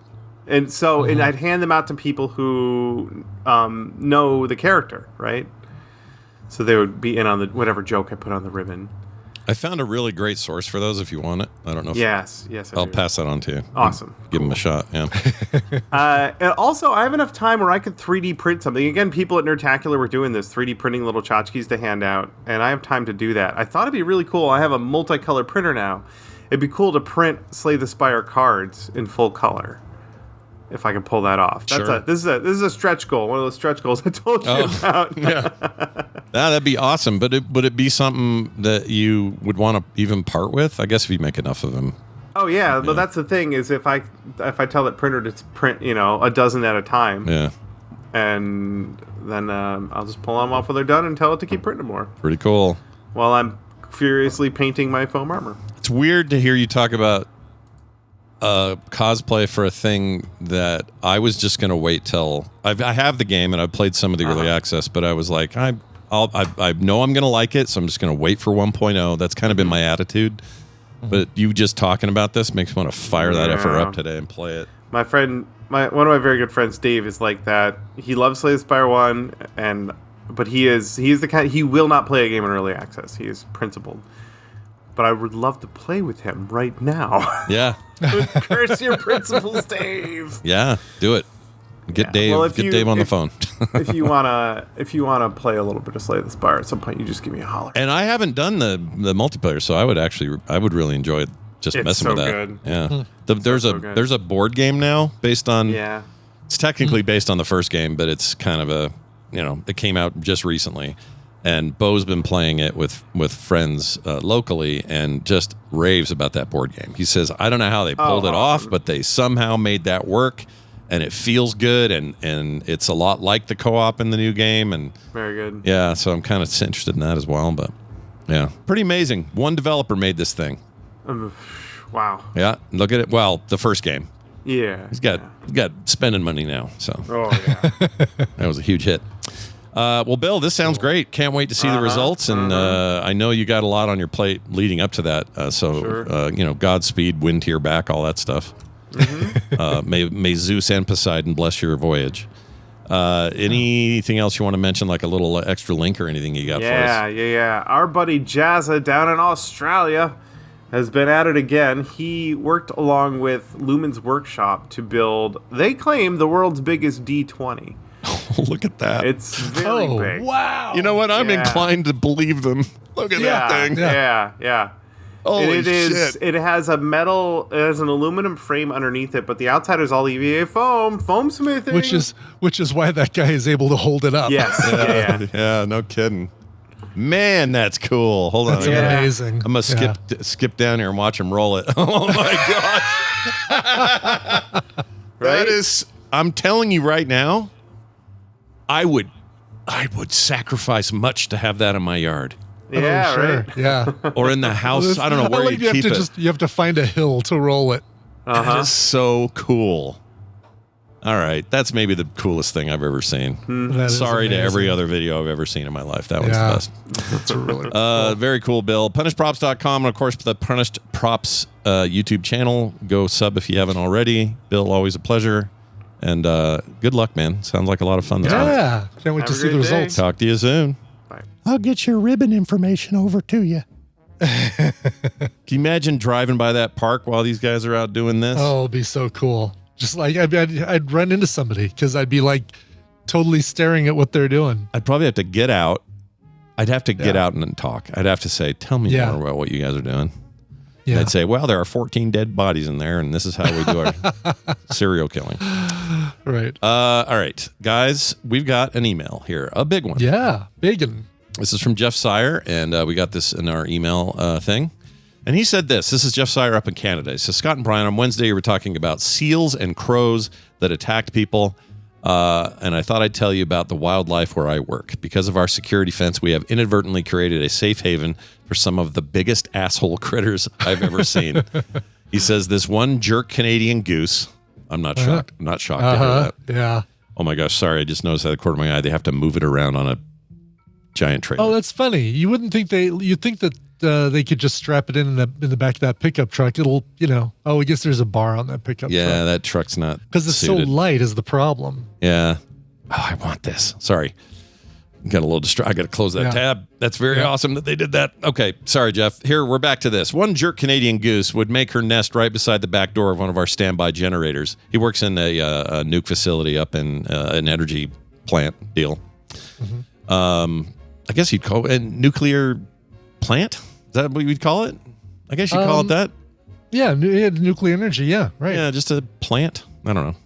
And so and I'd hand them out to people who know the character, right? So they would be in on whatever joke I put on the ribbon. I found a really great source for those if you want it. I don't know if Yes, I'll pass that on to you. Awesome. Give them a shot, yeah. And also, I have enough time where I could 3D print something. Again, people at Nerdtacular were doing this, 3D printing little tchotchkes to hand out, and I have time to do that. I thought it'd be really cool. I have a multicolor printer now. It'd be cool to print Slay the Spire cards in full color. If I can pull that off. Sure. This is a stretch goal. One of those stretch goals I told you about. Yeah. That'd be awesome. But would it be something that you would want to even part with? I guess if you make enough of them. Oh yeah, but that's the thing is if I tell that printer to print a dozen at a time. Yeah. And then I'll just pull them off when they're done and tell it to keep printing more. Pretty cool. While I'm furiously painting my foam armor. It's weird to hear you talk about cosplay for a thing that I was just going to wait till I have the game and I've played some of the early access, but I was like, I know I'm going to like it, so I'm just going to wait for 1.0. That's kind of been my attitude. But you just talking about this makes me want to fire that effort up today and play it. My friend, one of my very good friends, Dave, is like that. He loves Slay the Spire 1, but he is the kind, he will not play a game in early access. He is principled. But I would love to play with him right now. Yeah. Curse your principles, Dave. Yeah, do it. Get Dave. Well, get Dave on the phone. if you wanna play a little bit of Slay the Spire at some point, you just give me a holler. And I haven't done the multiplayer, so I would really enjoy just messing with that. Good. Yeah. There's a board game now based on. Yeah. It's technically based on the first game, but it's kind of it came out just recently. And Bo's been playing it with friends locally and just raves about that board game. He says, I don't know how they pulled it off, but they somehow made that work, and it feels good, and it's a lot like the co-op in the new game. And very good. Yeah, so I'm kind of interested in that as well. But yeah, pretty amazing. One developer made this thing. Wow. Yeah, look at it. Well, the first game. Yeah. He's got spending money now. So Oh, yeah. that was a huge hit. Well, Bill, this sounds great. Can't wait to see the results. And I know you got a lot on your plate leading up to that. So, Godspeed, wind to your back, all that stuff. May Zeus and Poseidon bless your voyage. Anything else you want to mention, like a little extra link or anything you got for us? Yeah. Our buddy Jazza down in Australia has been at it again. He worked along with Lumen's Workshop to build, they claim, the world's biggest D20. Look at that. It's very big. Wow. You know what? I'm inclined to believe them. Look at that thing. Yeah. Holy shit. It has an aluminum frame underneath it, but the outside is all EVA foam smithing. Which is why that guy is able to hold it up. Yes. Yeah, no kidding. Man, that's cool. Hold on. That's amazing. I'm going to skip down here and watch him roll it. Oh, my God. That is, I'm telling you right now, I would sacrifice much to have that in my yard. Yeah, sure. right. Yeah. Or in the house. I don't know where you keep it. You have to find a hill to roll it. That is so cool. All right. That's maybe the coolest thing I've ever seen. Sorry to every other video I've ever seen in my life. That one's the best. That's really very cool, Bill. PunishedProps.com and, of course, the Punished Props YouTube channel. Go sub if you haven't already. Bill, always a pleasure. And good luck, man. Sounds like a lot of fun this month. Yeah. Can't wait to see the results. Talk to you soon. Bye. I'll get your ribbon information over to you. Can you imagine driving by that park while these guys are out doing this? Oh, it'd be so cool. Just like I'd run into somebody because I'd be like totally staring at what they're doing. I'd probably have to get out. I'd have to get out and talk. I'd have to say, tell me more about what you guys are doing. Yeah. And I'd say, well, there are 14 dead bodies in there, and this is how we do our serial killing. Right. All right, guys, we've got an email here, a big one. Yeah, big one. This is from Jeff Sire, and we got this in our email thing. And he said this. This is Jeff Sire up in Canada. He says, Scott and Brian, on Wednesday you were talking about seals and crows that attacked people. And I thought I'd tell you about the wildlife where I work. Because of our security fence, we have inadvertently created a safe haven for some of the biggest asshole critters I've ever seen. He says this one jerk Canadian goose. I'm not shocked. I'm not shocked to hear that. Yeah. Oh my gosh, sorry. I just noticed out of the corner of my eye, they have to move it around on a giant trailer. Oh, that's funny. You wouldn't think you'd think that they could just strap it in the back of that pickup truck. It'll, I guess there's a bar on that pickup truck. Yeah, that truck's not because it's suited. so light is the problem. Yeah. Oh, I want this. Sorry. Got a little distracted. I got to close that tab. That's very awesome that they did that. Okay. Sorry, Jeff. Here, we're back to this. One jerk Canadian goose would make her nest right beside the back door of one of our standby generators. He works in a nuke facility up in an energy plant deal. Mm-hmm. I guess you'd call it a nuclear plant. Is that what you'd call it? I guess you'd call it that. Yeah, nuclear energy. Yeah, right. Yeah, just a plant. I don't know.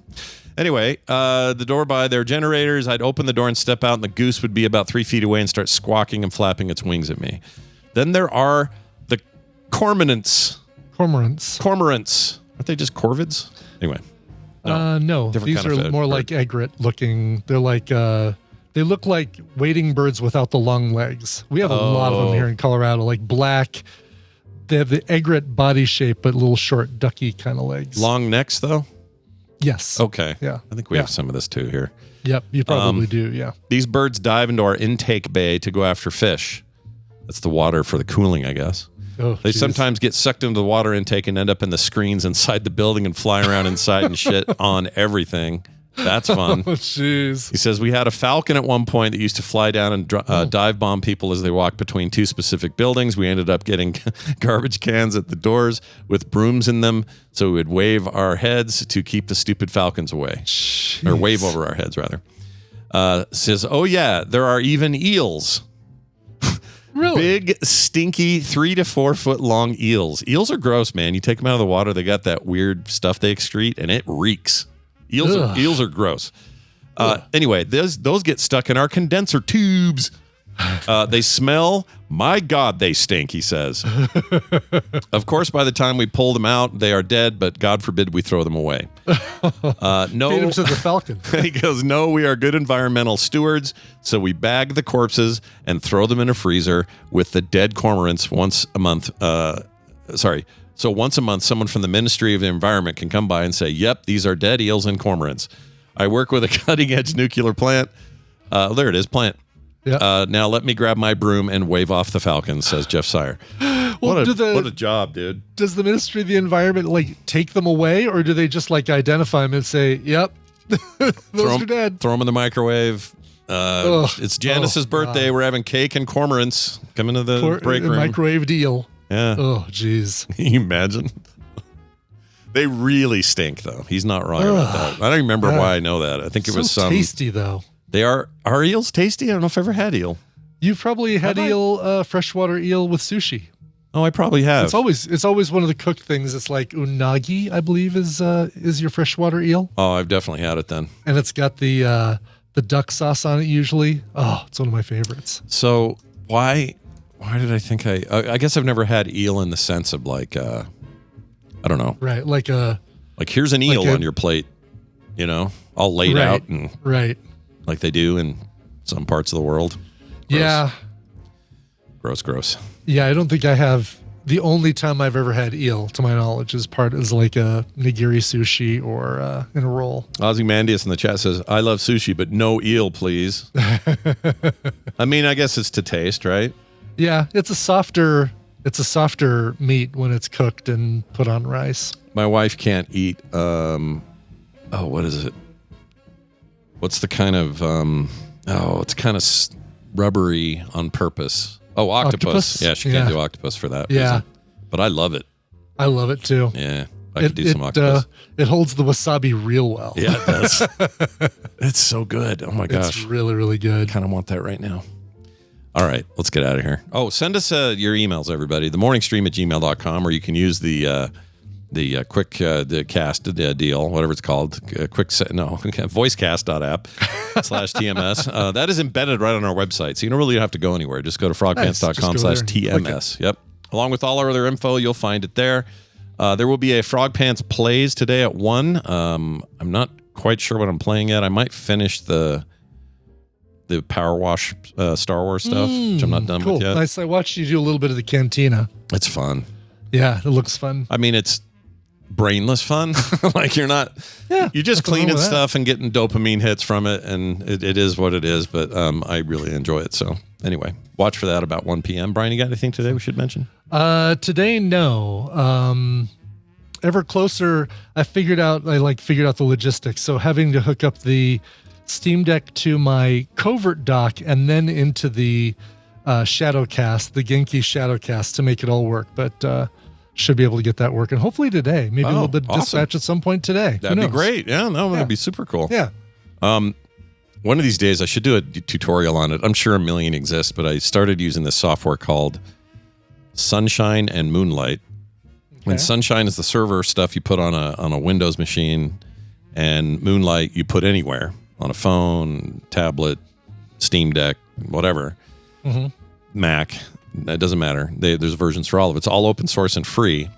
Anyway, the door by their generators, I'd open the door and step out, and the goose would be about 3 feet away and start squawking and flapping its wings at me. Then there are the cormorants. Cormorants. Aren't they just corvids? Anyway. No. These are more like egret looking. They're like, they look like wading birds without the long legs. We have a lot of them here in Colorado, like black. They have the egret body shape, but little short, ducky kind of legs. Long necks, though? Yes. Okay. Yeah. I think we have some of this too here. Yep. You probably do. Yeah. These birds dive into our intake bay to go after fish. That's the water for the cooling, I guess. Oh, they sometimes get sucked into the water intake and end up in the screens inside the building and fly around inside and shit on everything. That's fun. Oh, jeez. He says, we had a falcon at one point that used to fly down and dive bomb people as they walked between two specific buildings. We ended up getting garbage cans at the doors with brooms in them, so we would wave our heads to keep the stupid falcons away. Jeez. Or wave over our heads, rather. Says, oh yeah, there are even eels. Really? Big, stinky, 3 to 4 foot long eels. Eels are gross, man. You take them out of the water, they got that weird stuff they excrete, and it reeks. Eels are gross. Anyway, those get stuck in our condenser tubes. They smell. My God, they stink, he says. Of course, by the time we pull them out, they are dead, but God forbid we throw them away. No, feed them to the falcon. He goes, no, we are good environmental stewards, so we bag the corpses and throw them in a freezer with the dead cormorants once a month. So once a month, someone from the Ministry of the Environment can come by and say, yep, these are dead eels and cormorants. I work with a cutting-edge nuclear plant. There it is, plant. Yeah. Now let me grab my broom and wave off the falcons, says Jeff Sire. What a job, dude. Does the Ministry of the Environment like take them away, or do they just like identify them and say, yep, those are dead? Throw them in the microwave. It's Janice's birthday. God. We're having cake and cormorants. Come into the break room. Microwave eel. Yeah. Oh, jeez. Can you imagine? They really stink, though. He's not wrong about that. I don't remember why I know that. I think it was some tasty, though. They are eels tasty? I don't know if I've ever had eel. You've probably had freshwater eel with sushi. Oh, I probably have. It's always one of the cooked things. It's like unagi, I believe, is your freshwater eel. Oh, I've definitely had it then. And it's got the duck sauce on it usually. Oh, it's one of my favorites. So why did I think I guess I've never had eel in the sense of like I don't know. Right, like here's an eel on your plate, all laid out and like they do in some parts of the world. Gross. Yeah. Gross. Yeah, I don't think I have. The only time I've ever had eel, to my knowledge, is like a nigiri sushi or in a roll. Ozymandias in the chat says, I love sushi, but no eel, please. I mean, I guess it's to taste, right? Yeah, it's a softer meat when it's cooked and put on rice. My wife can't eat, what is it? What's the kind of, it's kind of rubbery on purpose. Oh, octopus. Yeah, she can't do octopus for that reason. But I love it. I love it too. Yeah, I could do some octopus. It holds the wasabi real well. Yeah, it does. It's so good. Oh my gosh. It's really, really good. Kind of want that right now. All right, let's get out of here. Oh, send us your emails, everybody. themorningstream@gmail.com, or you can use the quick the cast deal, whatever it's called, voicecast.app/TMS. That is embedded right on our website, so you don't really have to go anywhere. Just go to frogpants.com/TMS. Yep. Along with all our other info, you'll find it there. There will be a Frog Pants Plays today at 1. I'm not quite sure what I'm playing yet. I might finish the Power Wash Star Wars stuff, which I'm not done with yet. Nice. I watched you do a little bit of the Cantina. It's fun. Yeah, it looks fun. I mean, it's brainless fun. Like you're just cleaning stuff and getting dopamine hits from it, and it is what it is, but I really enjoy it. So anyway, watch for that about 1 p.m. Brian, you got anything today we should mention? Today, no. Ever closer, I figured out the logistics. So having to hook up the Steam Deck to my covert dock and then into the Shadowcast, the Genki Shadowcast, to make it all work, but should be able to get that working hopefully today. Maybe a little bit of dispatch at some point today. That'd be great. Yeah, that'd be super cool. Yeah. One of these days I should do a tutorial on it. I'm sure a million exist, but I started using this software called Sunshine and Moonlight. Okay. And Sunshine is the server stuff you put on a Windows machine, and Moonlight you put anywhere, on a phone, tablet, Steam Deck, whatever. Mm-hmm. Mac, that doesn't matter. There's versions for all of it. It's all open source and free.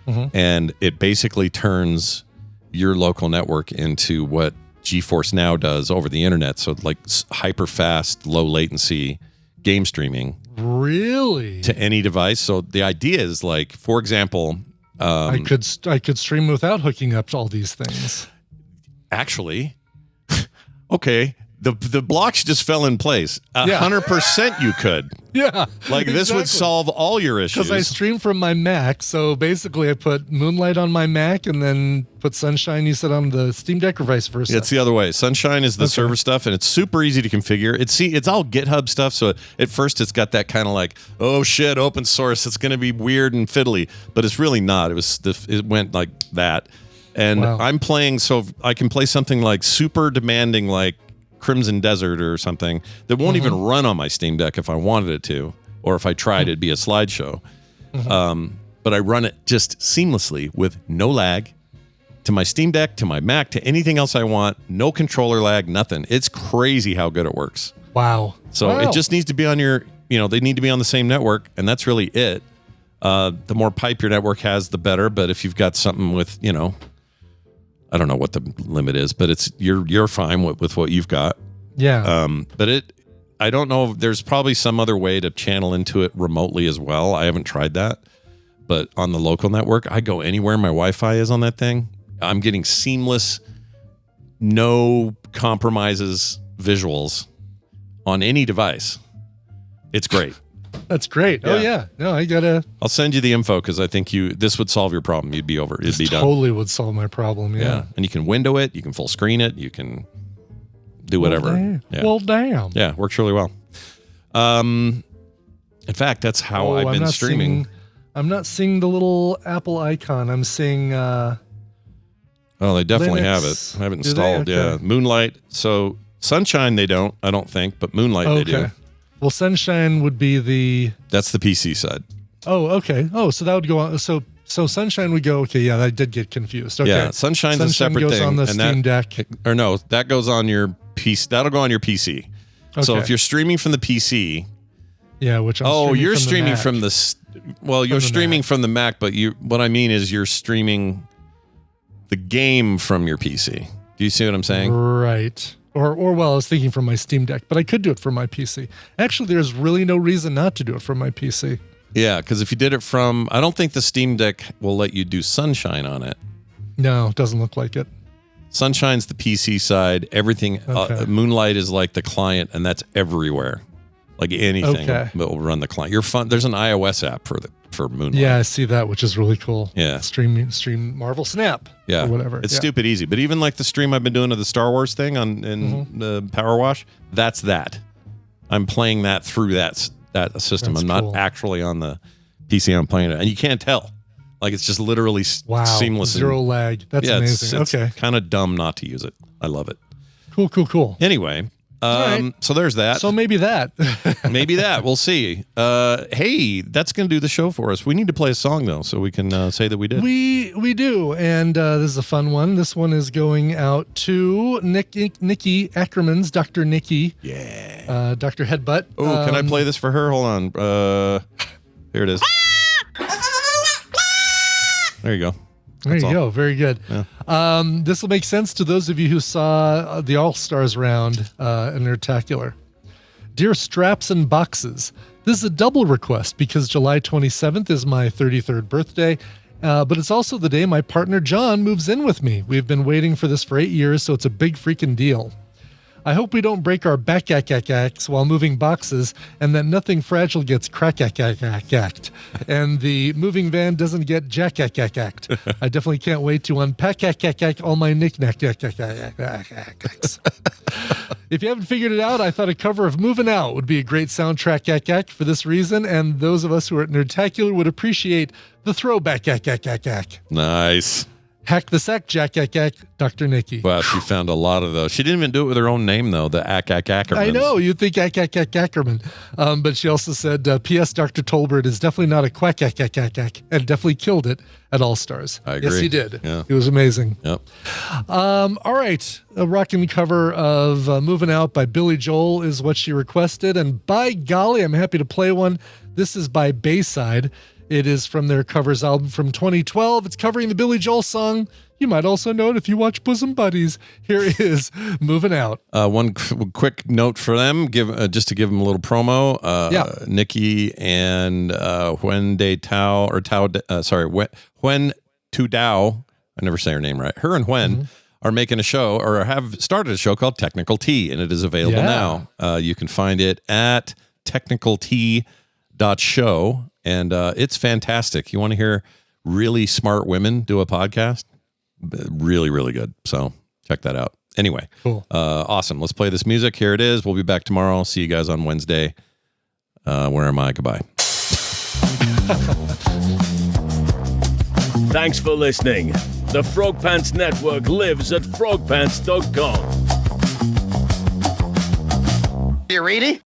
Mm-hmm. And it basically turns your local network into what GeForce Now does over the internet. So like hyper fast, low latency game streaming. Really? To any device. So the idea is like, for example, I could stream without hooking up to all these things. Actually, okay. The blocks just fell in place. 100% you could. Yeah. Like this would solve all your issues. Because I stream from my Mac, so basically I put Moonlight on my Mac and then put Sunshine, you said, on the Steam Deck, or vice versa? It's the other way. Sunshine is the server stuff, and it's super easy to configure. It's all GitHub stuff, so at first it's got that kind of like, oh shit, open source, it's going to be weird and fiddly, but it's really not. It went like that. And I'm playing, so I can play something like super demanding, like Crimson Desert or something that won't even run on my Steam Deck if I wanted it to, or if I tried it'd be a slideshow. But I run it just seamlessly with no lag to my Steam Deck, to my Mac, to anything else I want. No controller lag, nothing. It's crazy how good it works. Wow. So it just needs to be on your, they need to be on the same network, and that's really it. The more pipe your network has, the better. But if you've got something with, I don't know what the limit is, but you're fine with what you've got. Yeah. But I don't know. There's probably some other way to channel into it remotely as well. I haven't tried that, but on the local network, I go anywhere my Wi-Fi is on that thing. I'm getting seamless, no compromises visuals on any device. It's great. That's great. Yeah. Oh yeah. No, I'll send you the info because I think this would solve your problem. You'd be over. It'd be done. Totally would solve my problem. Yeah. And you can window it. You can full screen it. You can do whatever. Well, damn. Yeah, works really well. In fact, that's how I've been streaming. I'm not seeing the little Apple icon. I'm seeing. Oh, they definitely Linux. have it. I haven't Do they? installed. Okay. Yeah, Moonlight. So Sunshine, they don't. I don't think, but Moonlight they do. Well, Sunshine would be the. That's the PC side. Oh, okay. Oh, so that would go on. So Sunshine would go. Okay, yeah, I did get confused. Okay. Yeah, Sunshine's a separate goes thing. on the and Steam Deck. Or no, that goes on your PC. That'll go on your PC. So Okay. if you're streaming from the PC. Yeah, which I'm you're streaming from from the. Well, you're streaming from the Mac, but what I mean is you're streaming the game from your PC. Do you see what I'm saying? Right. Or well, I was thinking from my Steam Deck, but I could do it from my PC. Actually, there's really no reason not to do it from my PC. Yeah, because if you did it from, I don't think the Steam Deck will let you do Sunshine on it. No, it doesn't look like it. Sunshine's the PC side. Everything, Okay. Moonlight is like the client, and that's everywhere. Like anything that will run the client. There's an iOS app for Moonlight. Yeah, I see that, which is really cool. Yeah. Stream Marvel Snap. Yeah. Or whatever. It's Yeah. stupid easy. But even like the stream I've been doing of the Star Wars thing in the Power Wash, that's that. I'm playing that through that system. That's I'm not cool. actually on the PC. I'm playing it. And you can't tell. Like it's just literally seamless. Zero lag. That's amazing. It's okay. kind of dumb not to use it. I love it. Cool. Anyway, right. So there's that. So maybe that. Maybe that. We'll see. Hey, that's going to do the show for us. We need to play a song, though, so we can say that we did. We do. And this is a fun one. This one is going out to Nikki Ackerman's Dr. Nikki. Yeah. Dr. Headbutt. Oh, can I play this for her? Hold on. Here it is. There you go. There you go. Very good. Yeah. This will make sense to those of you who saw the All-Stars round in Nertacular. Dear Straps and Boxes, this is a double request because July 27th is my 33rd birthday, but it's also the day my partner John moves in with me. We've been waiting for this for 8 years, so it's a big freaking deal. I hope we don't break our back-ack-ack-acks while moving boxes and that nothing fragile gets crack-ack-ack-acked and the moving van doesn't get jack-ack-ack-acked. I definitely can't wait to unpack-ack-ack-ack all my knick-knack-ack-ack-ack-acks. If you haven't figured it out, I thought a cover of Moving Out would be a great soundtrack for this reason, and those of us who are at Nertacular would appreciate the throwback-ack-ack-ack-ack. Nice. Hack the sack, jack-ack-ack, Dr. Nikki. Wow, she found a lot of those. She didn't even do it with her own name, though, the Ackermans. I know, you'd think Ackerman. But she also said, P.S. Dr. Tolbert is definitely not a quack, and definitely killed it at All-Stars. I agree. Yes, he did. Yeah. It was amazing. Yep. All right. A rocking cover of Moving Out by Billy Joel is what she requested. And by golly, I'm happy to play one. This is by Bayside. It is from their covers album from 2012. It's covering the Billy Joel song. You might also know it if you watch Bosom Buddies. Here is Moving Out. One quick note for them, just to give them a little promo. Nikki and Huen Tu Dao, I never say her name right. Her and Huen are making a show, or have started a show called Technical Tea, and it is available now. You can find it at technicaltea.show. And it's fantastic. You want to hear really smart women do a podcast? Really, really good. So check that out. Anyway, cool. Awesome. Let's play this music. Here it is. We'll be back tomorrow. See you guys on Wednesday. Where am I? Goodbye. Thanks for listening. The Frog Pants Network lives at frogpants.com. You ready?